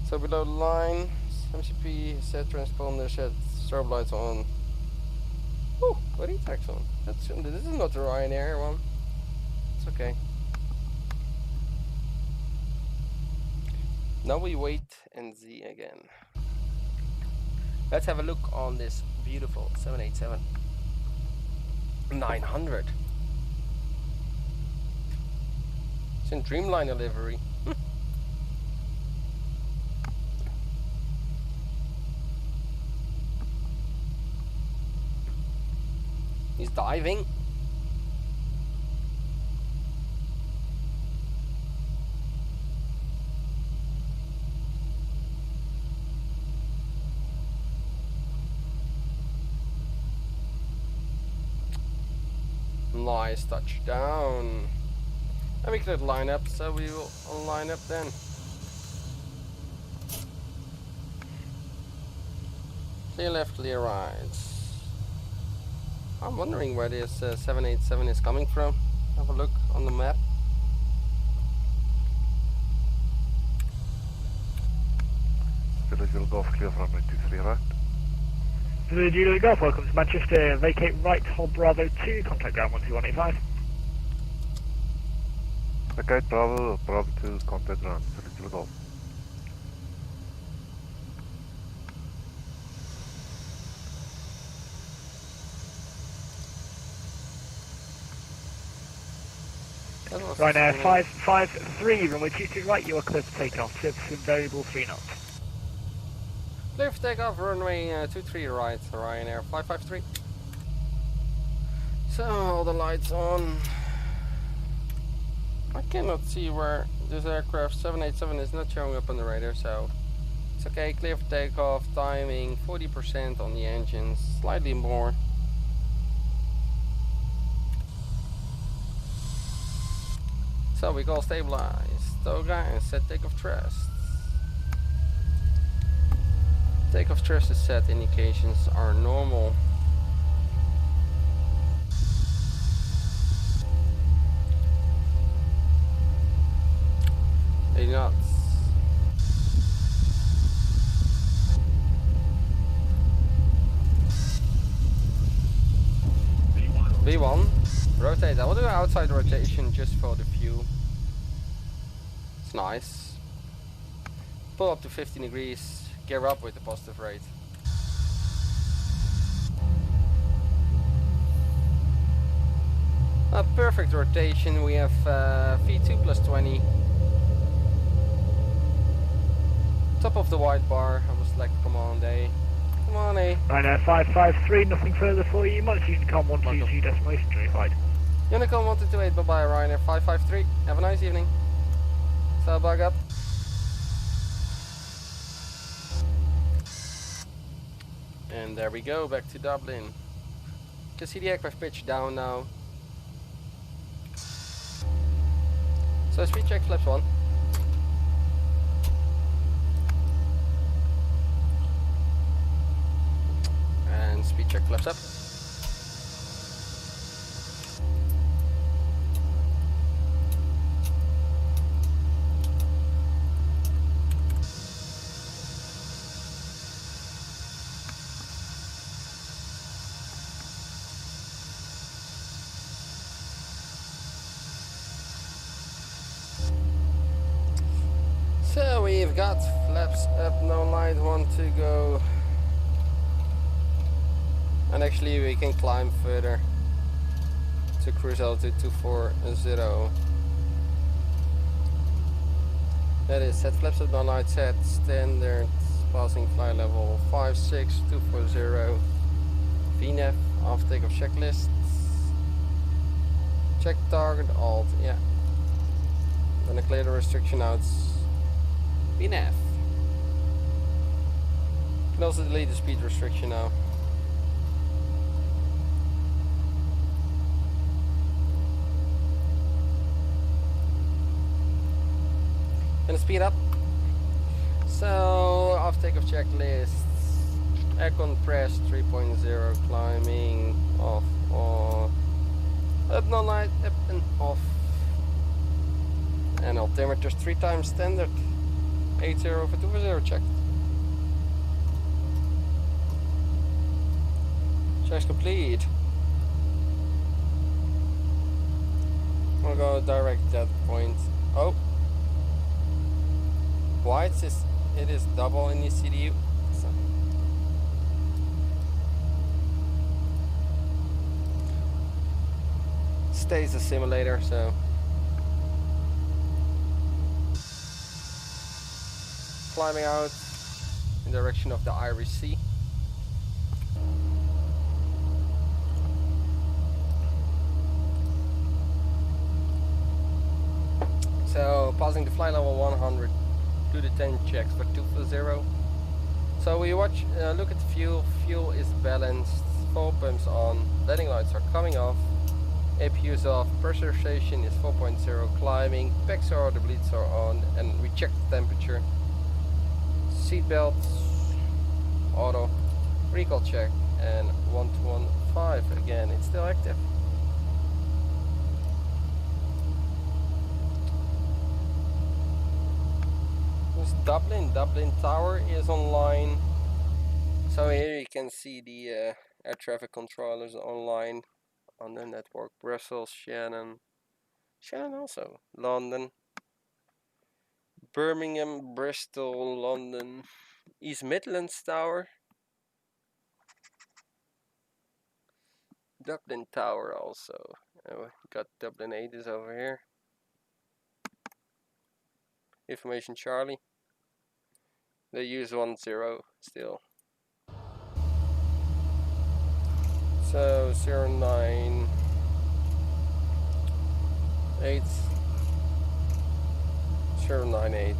So below the line, MCP set transponder set strobe lights on. Oh, what E-tags on? This is not the Ryanair one. It's okay. Now we wait and see again. Let's have a look on this beautiful 787-900. It's in Dreamliner livery. He's diving. Nice touchdown. And we could line up, so we will line up then. Clear left, clear right. I'm wondering where this 787 is coming from. Have a look on the map. Zulu Golf clear for runway 23 right. Zulu Golf, welcome to Manchester. Vacate right, hold Bravo 2, contact ground 12185. Vacate Bravo 2, contact ground, Zulu Golf. Ryanair 553, runway 23 right, you are clear to take off, service in variable 3 knots. Clear for takeoff, runway 23 right, Ryanair 553. So, all the lights on. I cannot see where this aircraft 787 is not showing up on the radar, so it's okay. Clear for takeoff, timing 40% on the engines, slightly more. So we call stabilize, toga, and set takeoff thrust. Takeoff thrust is set, indications are normal. 80 knots. V1, rotate. I will do an outside rotation just for the view. It's nice. Pull up to 15 degrees, gear up with the positive rate. A perfect rotation. We have V2 plus 20. Top of the white bar. I will select command A. Come on, A. Ryanair 553, nothing further for you. Much Unicom 122 decimation verified. Unicom 128, bye bye, Ryanair 553. Have a nice evening. So bug up. And there we go, back to Dublin. You can see the aircraft pitch down now. So speed check flaps 1. And speed check flaps up. So we've got flaps up, no light, 1 to go. And actually we can climb further to cruise altitude 240. That is set flaps up, no light, set standard, passing flight level 56240. VNAV, off takeoff checklist. Check target, alt, yeah. Then I clear the restriction outs. VNAV. You can also delete the speed restriction now. Gonna speed up. So, off takeoff checklists. Aircon press 3.0, climbing, off, on. Up, no light, up and off. And altimeters 3 times standard. 80 for 240 checked. Checks complete. We'll go direct at that point. Oh. Why it is double in the CDU? So. Stays a simulator, so. Climbing out in the direction of the RYR553. So passing the flight level 100, do the 10 checks for 240. So we watch, look at the fuel. Fuel is balanced, fuel pumps on, landing lights are coming off, APU is off, pressurization is 4.0, climbing, packs are, the bleeds are on, and we check the temperature. Seat belts, auto, recall check, and 1215 again, it's still active. Dublin Tower is online. So here you can see the air traffic controllers online on the network. Brussels, Shannon also, London, Birmingham, Bristol, London, East Midlands Tower, Dublin Tower also. Got Dublin 8 is over here. Information Charlie. They use 10 still. So 098 098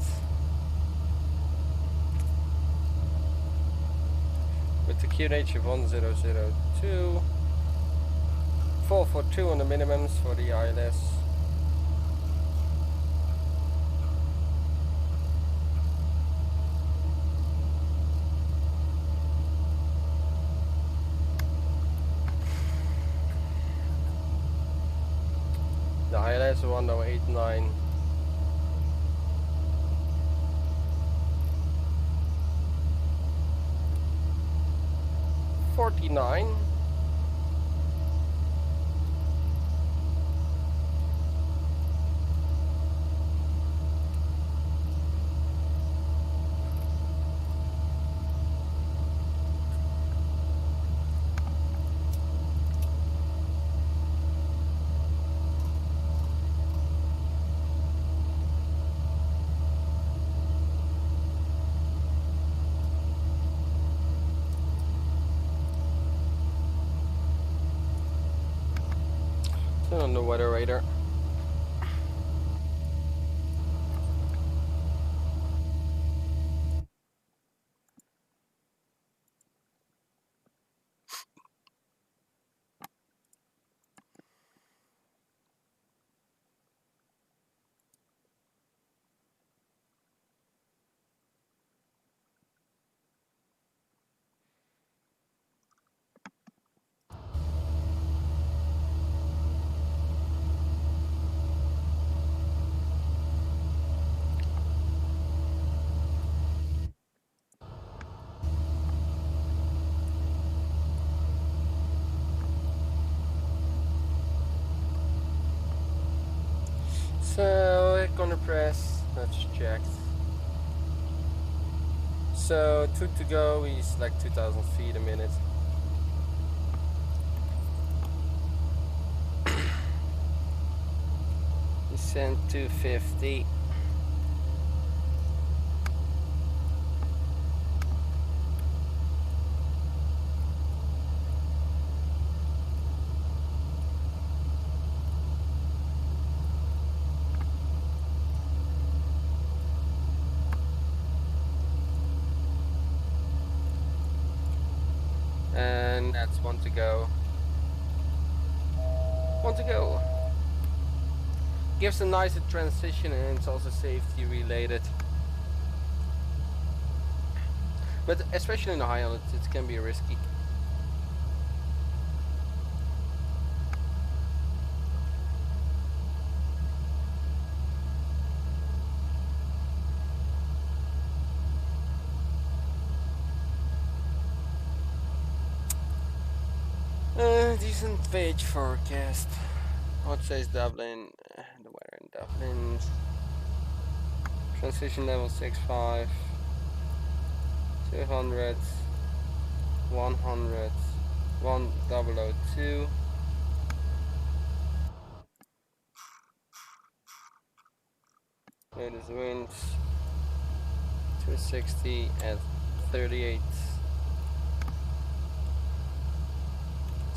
with the QNH of 1002. 442 on the minimums for the ILS. The ILS 1089. $49. Turn on the weather radar. So we're gonna press, let's check. So 2 to go is like 2,000 feet a minute. Descent 250. And that's 1 to go. 1 to go. Gives a nicer transition and it's also safety related. But especially in the high altitude, it can be risky. Decent page forecast. What says Dublin? The weather in Dublin. Transition level 65. 200. 100. 1002. Latest winds. 260 at 38.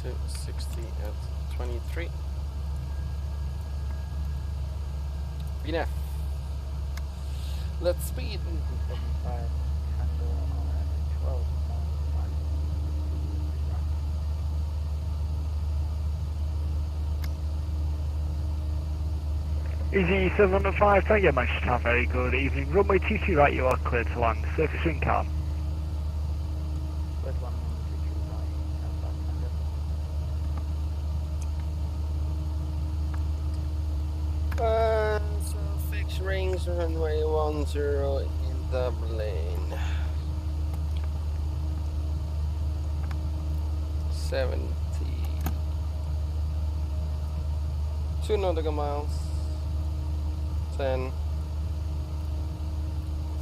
260 at 23. Enough. Let's speed. 75, handle on 12. Easy 705, thank you, Manchester Town, very good evening. Runway 22 right, you are clear to land. Surface wind calm. Where's one on the 22 right? So fix rings runway 10 in Dublin. 70. 2 nautical miles. 10.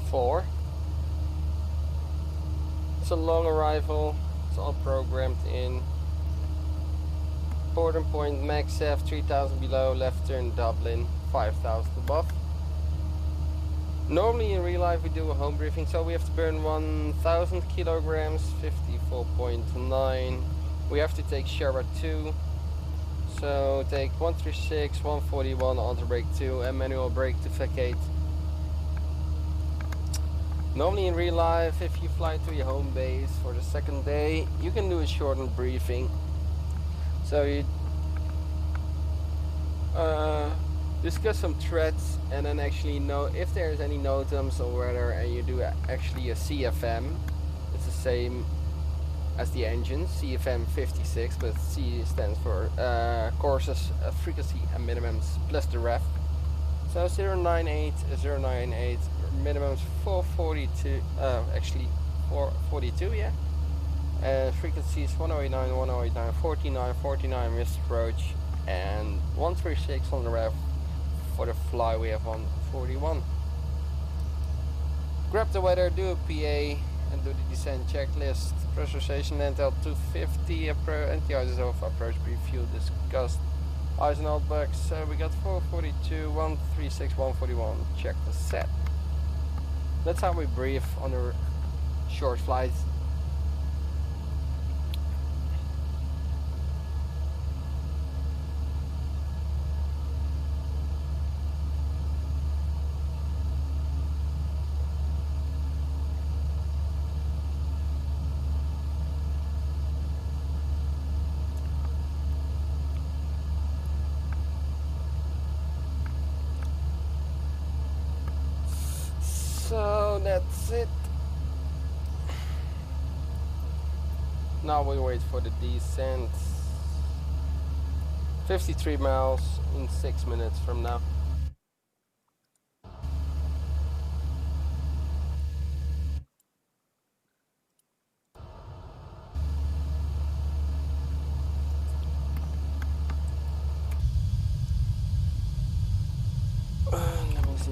4. It's a long arrival. It's all programmed in. Boarding point max F 3000 below, left turn Dublin 5000 above. Normally in real life we do a home briefing, so we have to burn 1000 kilograms, 54.9. We have to take shower 2. So take 136, 141, auto brake 2 and manual brake to vacate. Normally in real life, if you fly to your home base for the second day, you can do a shortened briefing. So you discuss some threats and then actually know if there's any NOTAMs or weather, and you do actually a CFM. It's the same as the engine, CFM 56, but C stands for courses, frequency and minimums plus the ref. So 098, 098, minimums 442, actually 442, yeah. And frequencies 1089, 1089, 49, 49 missed approach, and 136 on the ref. For the fly we have 141. Grab the weather, do a PA, and do the descent checklist. Pressurization Intel 250, anti-isotope approach refuel discussed. Eyes and alt bugs, we got 442, 136, 141. Check the set. That's how we brief on our short flights. So that's it. Now we wait for the descent. 53 miles in 6 minutes from now. Let me see.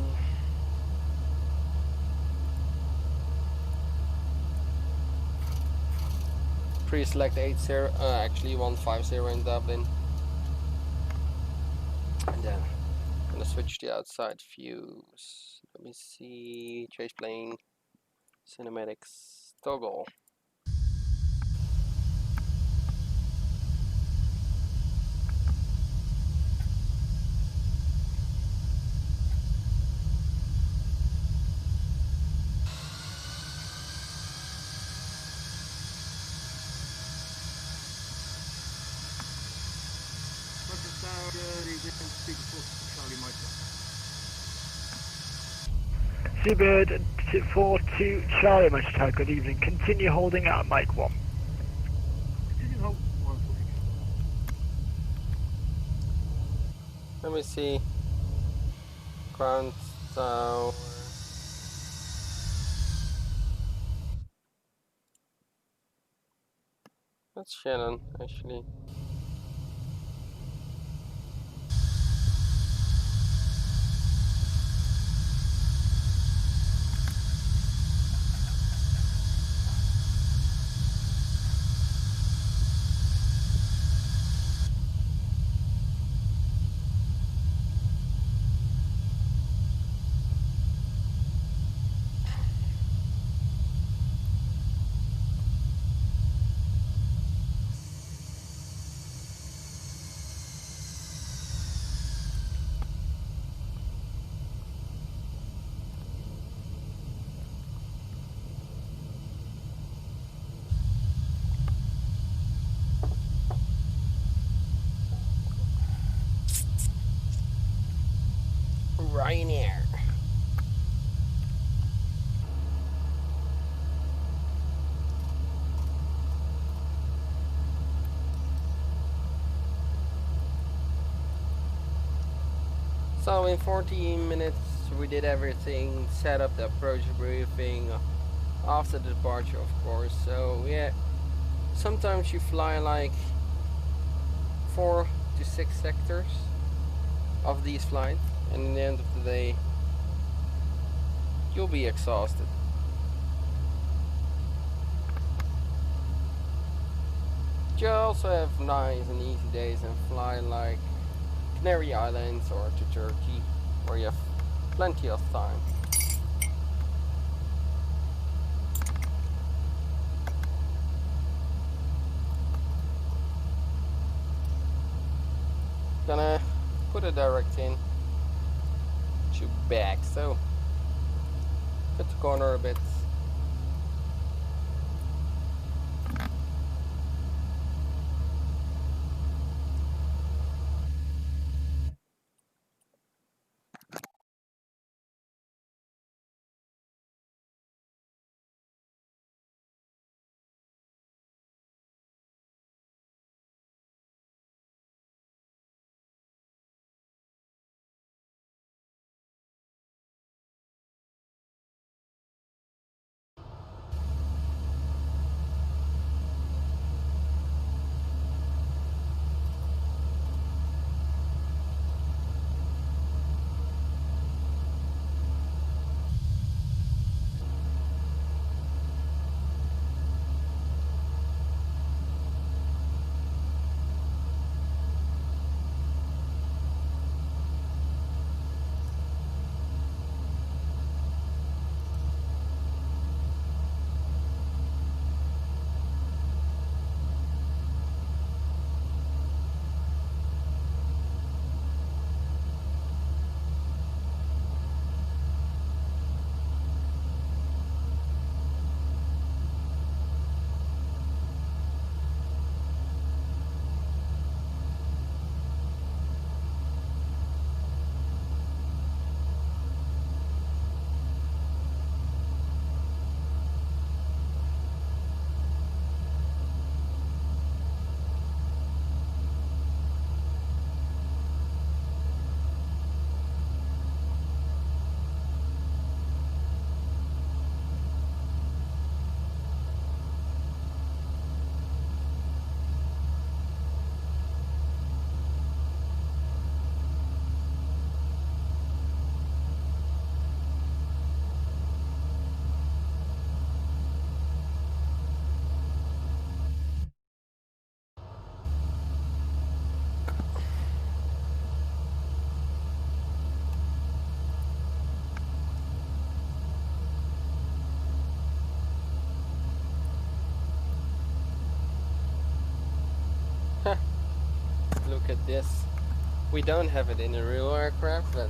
Pre-select 80, actually 150 in Dublin. And then I'm gonna switch the outside views. Let me see. Chase plane, cinematics, toggle. Seabird 42 Charlie, Manchester Town, good evening. Continue holding at Mike 1. Continue hold 146. Let me see. Ground tower. That's Shannon, actually. Ryanair. So in 14 minutes we did everything, set up the approach briefing after the departure, of course. So yeah, sometimes you fly like 4 to 6 sectors of these flights, and in the end of the day you'll be exhausted. You also have nice and easy days and fly like Canary Islands or to Turkey, where you have plenty of time. Gonna put a direct in to back, so cut the corner a bit. Look at this. We don't have it in a real aircraft, but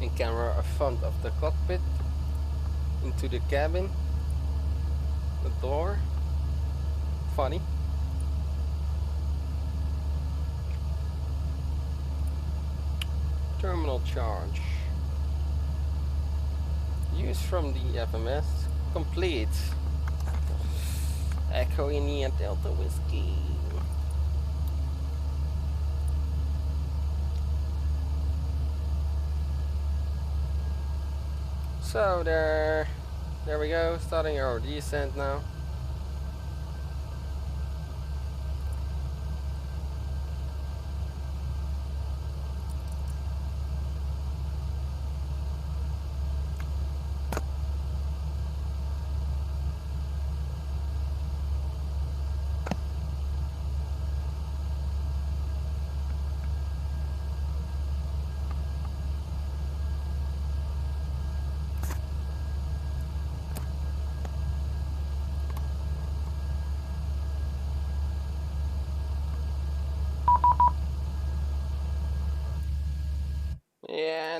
in camera a front of the cockpit into the cabin, the door. Funny. Terminal charge. Use from the FMS. Complete. Echo India Delta Whiskey. So there we go, starting our descent now.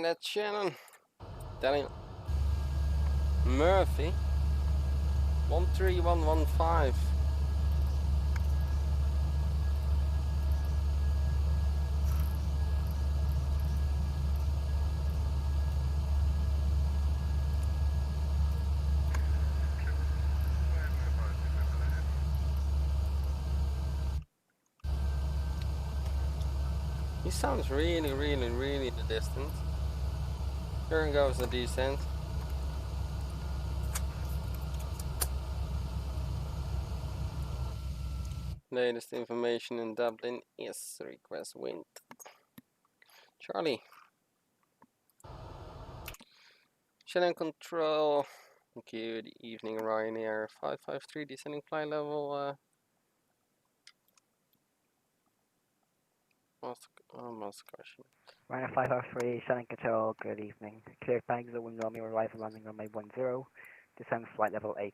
that's Shannon. Daniel. Murphy. 13115. He sounds really in the distance. Here goes the descent. Latest information in Dublin is request wind. Charlie. Shannon control. Good evening, Ryanair 553 descending flight level. Master caution. Ryanair 553, Shannon control. Good evening. Clear bags at 1 Romeo, arrival landing runway 10. Descend flight level 80.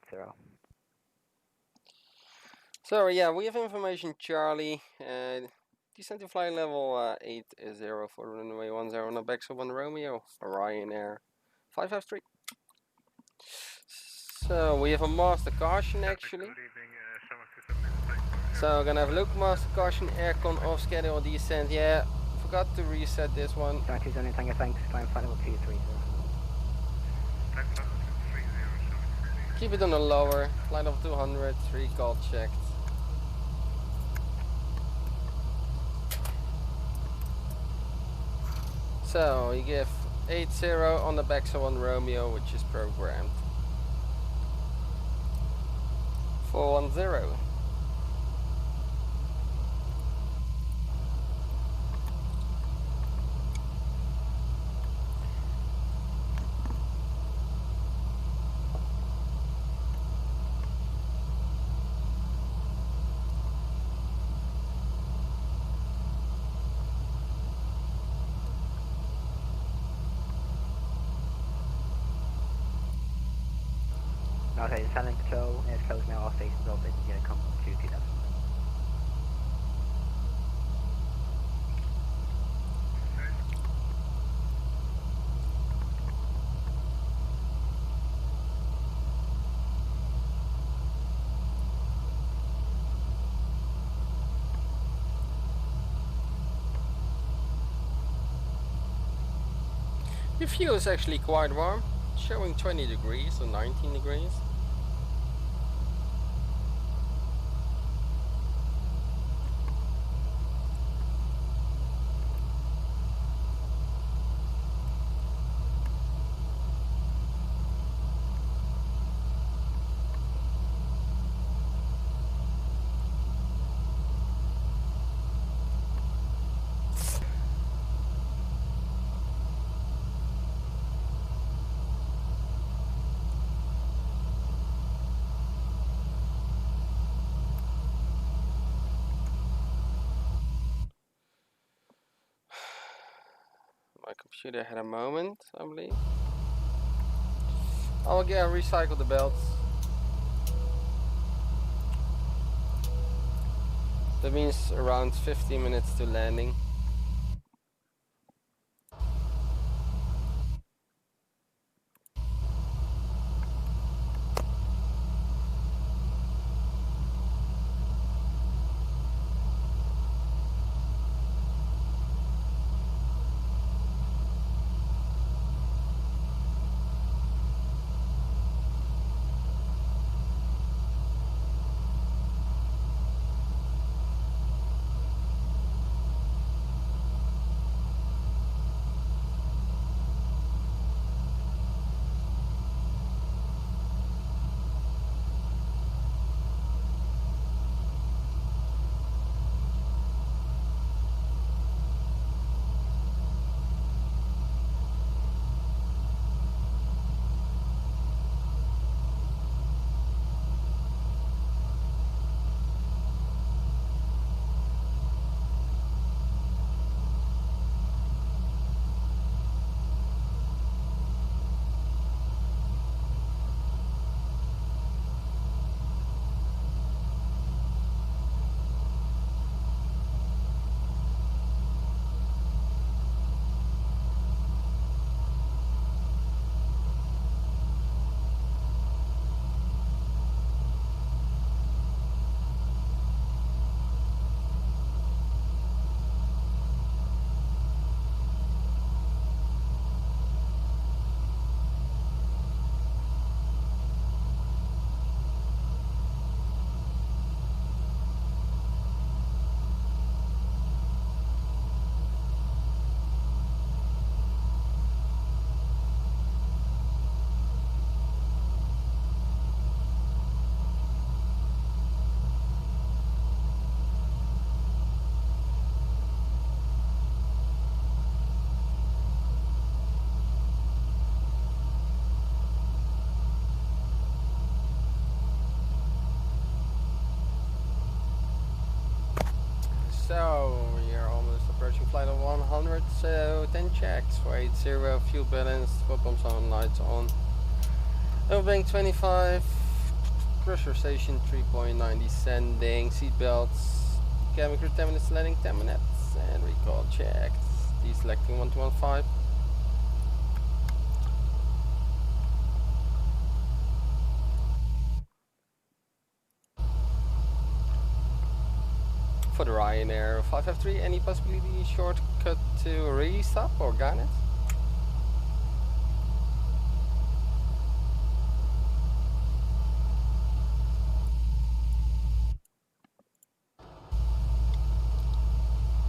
So yeah, we have information, Charlie. Descent to flight level 80 for runway 10 on the backs of 1 Romeo, Ryanair 553. So we have a master caution actually. So we're gonna have a look, master caution, aircon off schedule descent. Yeah, forgot to reset this one. Tango thanks, climb flight level 230. Keep it on the lower, flight level 200, 3 call checked. So you give 80 on the backs of 1 Romeo, which is programmed. 410. Okay, descending control, air close now, all stations open, yeah, come to 2000. The fuel is actually quite warm, showing 20 degrees or 19 degrees. My computer had a moment, I believe. I'll again recycle the belts. That means around 15 minutes to landing. 100, so 10 checks for 80, fuel balance, fuel pumps on, lights on. Overbank 25, pressurization 3.9 descending, seat belts, cabin crew 10 minutes landing, 10 minutes, and recall checked. Deselecting 1215. For the Ryanair 553, any possibility shortcut to restop or Garnet?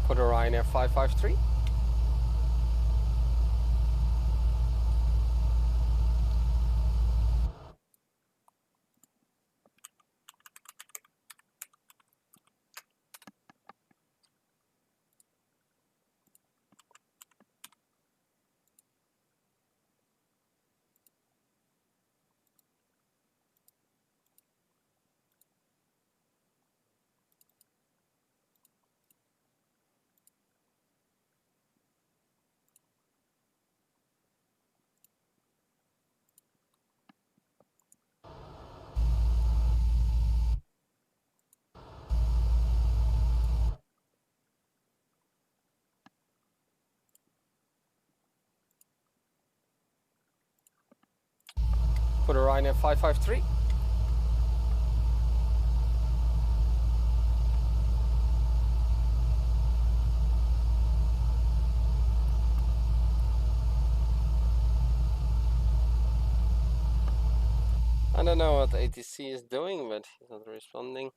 For the Ryanair 553. For the Ryanair 553. I don't know what ATC is doing, but he's not responding.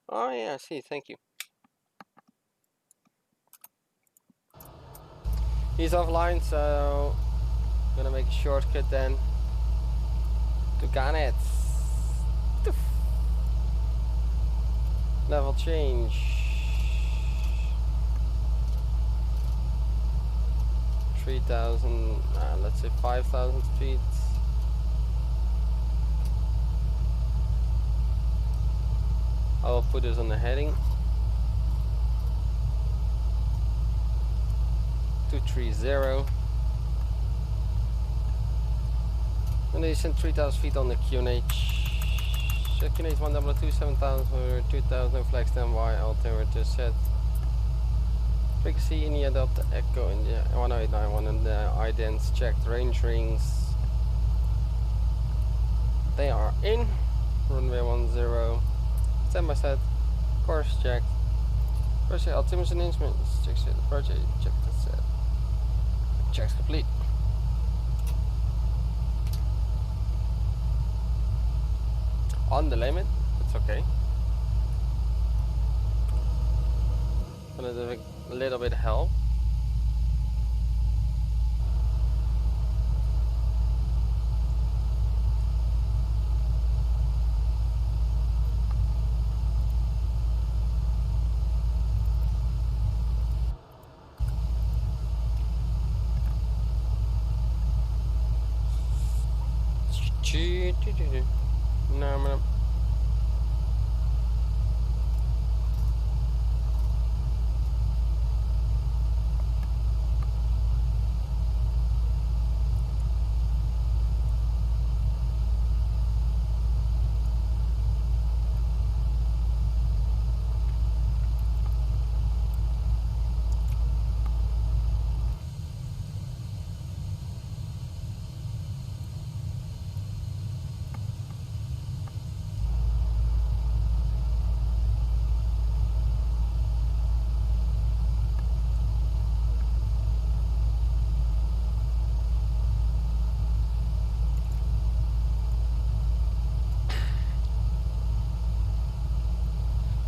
Oh yeah, I see, thank you. He's offline, so I'm gonna make a shortcut then to Garnet. Level change. 3,000, let's say 5,000 feet. I will put this on the heading. 230. And they sent 3,000 feet on the QNH. QNH 122, 7,000 for 2,000 flag standby, altimeter set. Frequency India Delta Echo India 1891 and the idents checked, range rings. They are in. Runway 10. Standby set. Course checked. Project altimeter and instruments. Check the project, check the set. Checks complete. On the limit, it's okay. Gonna a little bit help. No, I'm gonna.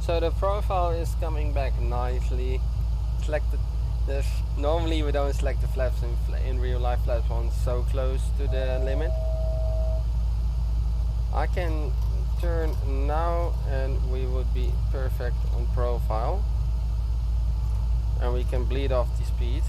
So the profile is coming back nicely. Selected this. Normally we don't select the flaps in real life flaps ones so close to the limit. I can turn now and we would be perfect on profile. And we can bleed off the speed.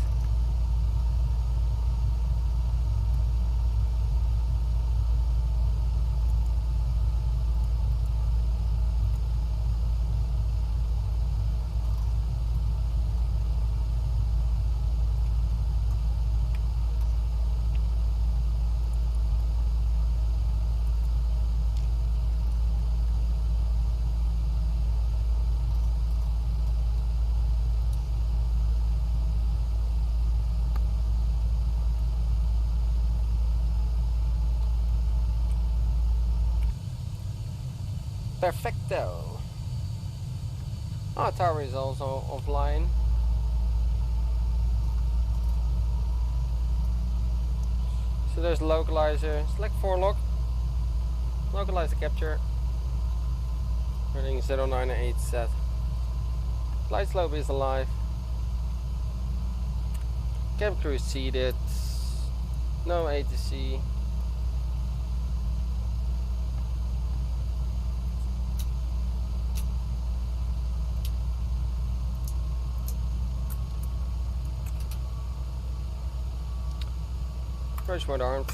Perfecto. Oh, tower is also offline. So there's localizer. Select forelock. Localizer capture. Running 098 set. Flight slope is alive. Cabin crew is seated. No ATC. Approach mode arms.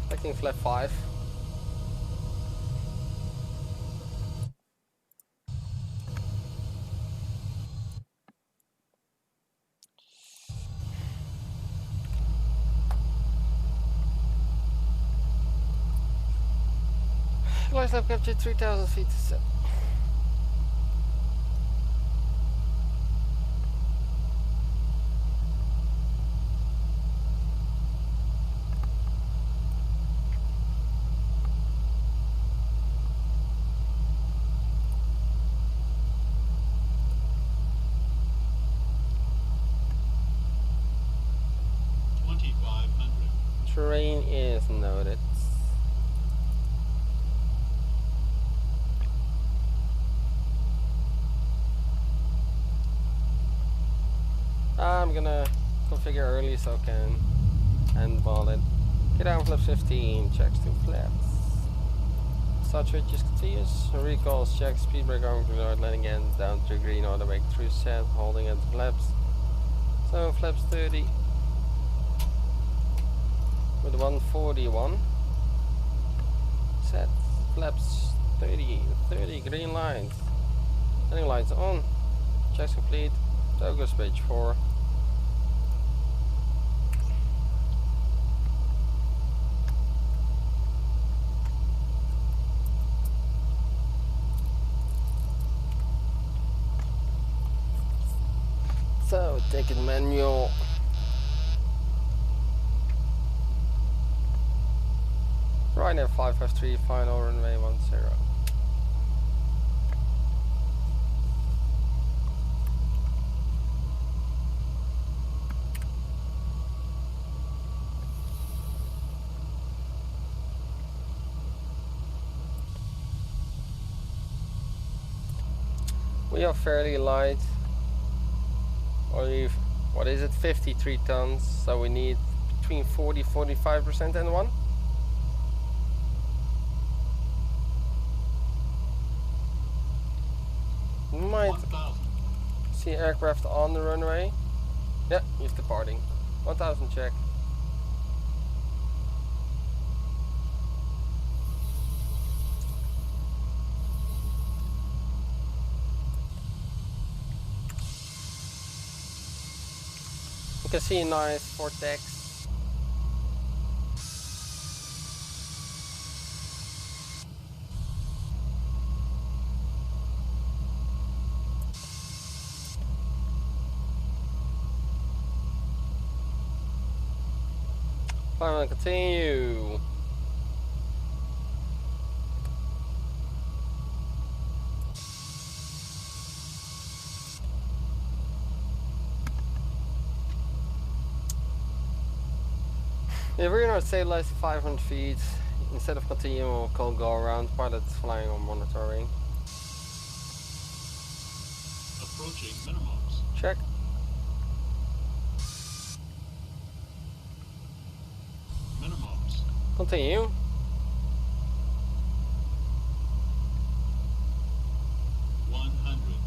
Selecting flap 5. Flight slope capture 3000 feet to set. Terrain is noted. I'm gonna configure early so I can handball it. Get down flap 15, checks 2 flaps. Start switch is continuous. Recalls, check, speed brake arm, reload, landing again, down to green, automatic through set, holding at the flaps. So flaps 30. With 141. Set, flaps 30, green lights. Landing lights on. Checks complete. Togo page 4. So, ticket manual. RYR 553, final runway 10. We are fairly light. Or what is it? 53 tons. So we need between 40-45% and 1. Might see aircraft on the runway. Yeah, he's departing. 1000 check. You can see a nice vortex. Climb and continue. Yeah, we're not stabilized to 500 feet. Instead of continuing, we'll call go around. Pilot's flying on monitoring. Approaching minimums. Check. Minimums. Continue.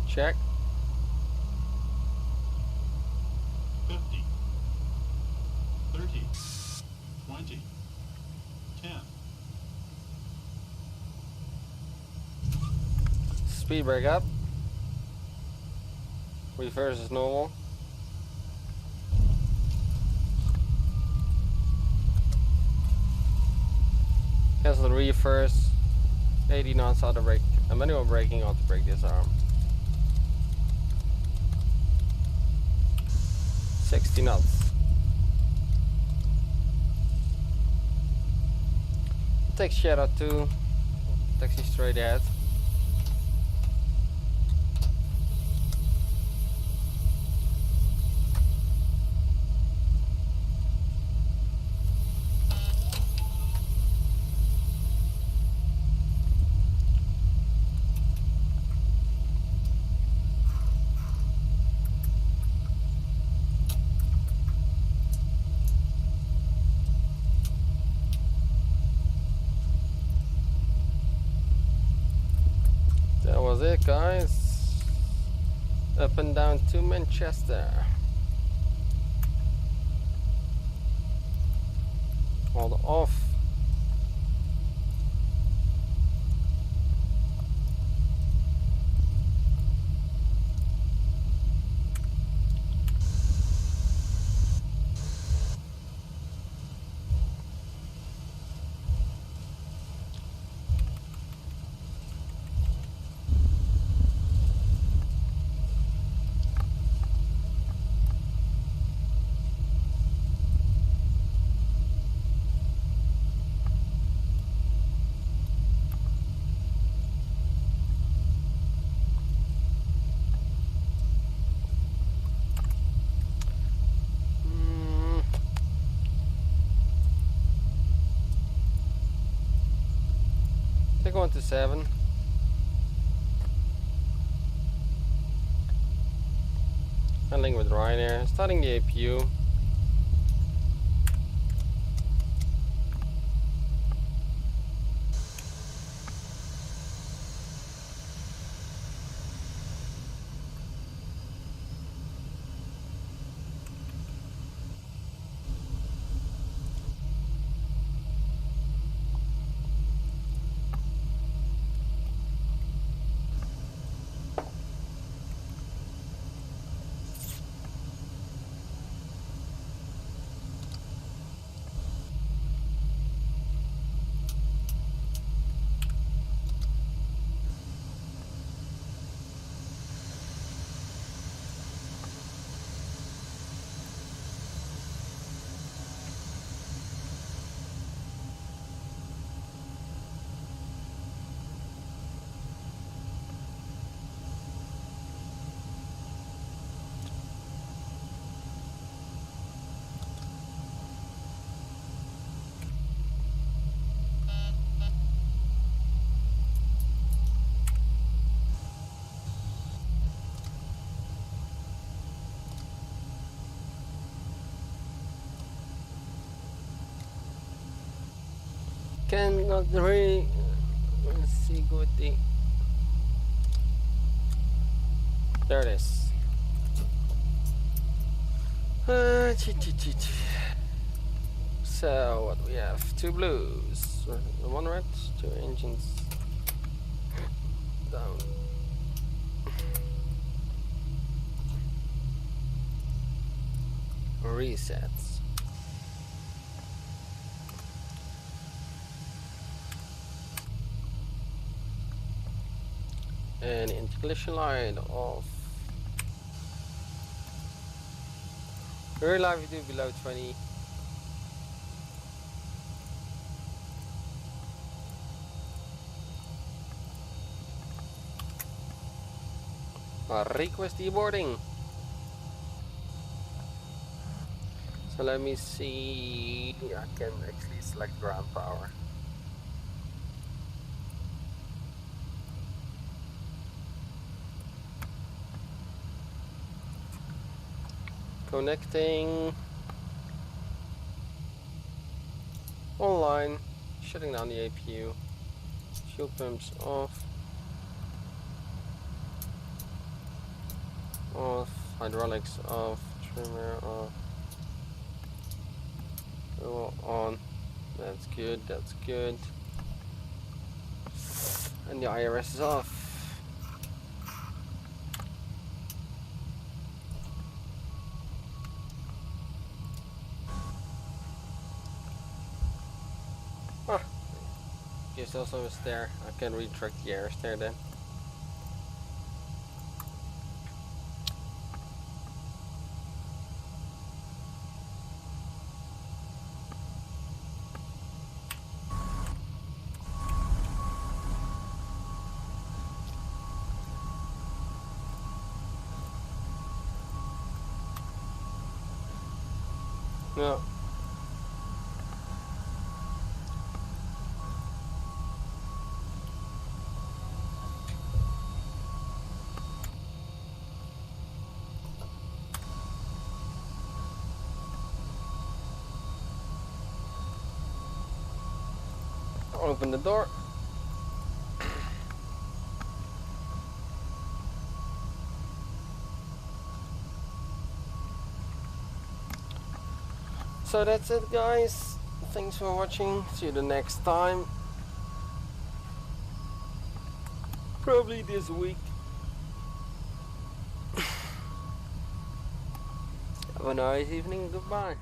Check. 50. 30. 20. 10. Speed brake up. Reverse is normal. Cancel the reverse. 80 knots auto brake. Manual braking auto brake disarm. 60 knots. Take Shadow 2, taxi straight ahead. That was it, guys. Up and down to Manchester. Hold off. Take 1 to 7. Handling with Ryanair. Starting the APU. Cannot really. Let's see, go with the. There it is. So what do we have? 2 blues, 1 red, 2 engines down. Resets. And intercollision line off. Very live we do below 20. Request deboarding. So let me see. I can actually select ground power. Connecting. Online. Shutting down the APU. Fuel pumps off. Off. Hydraulics off. Trimmer off. Fuel on. That's good. That's good. And the IRS is off. There's also a stair. I can retract the air stair then. Yeah. Open the door. So that's it, guys. Thanks for watching. See you the next time. Probably this week. Have a nice evening. Goodbye.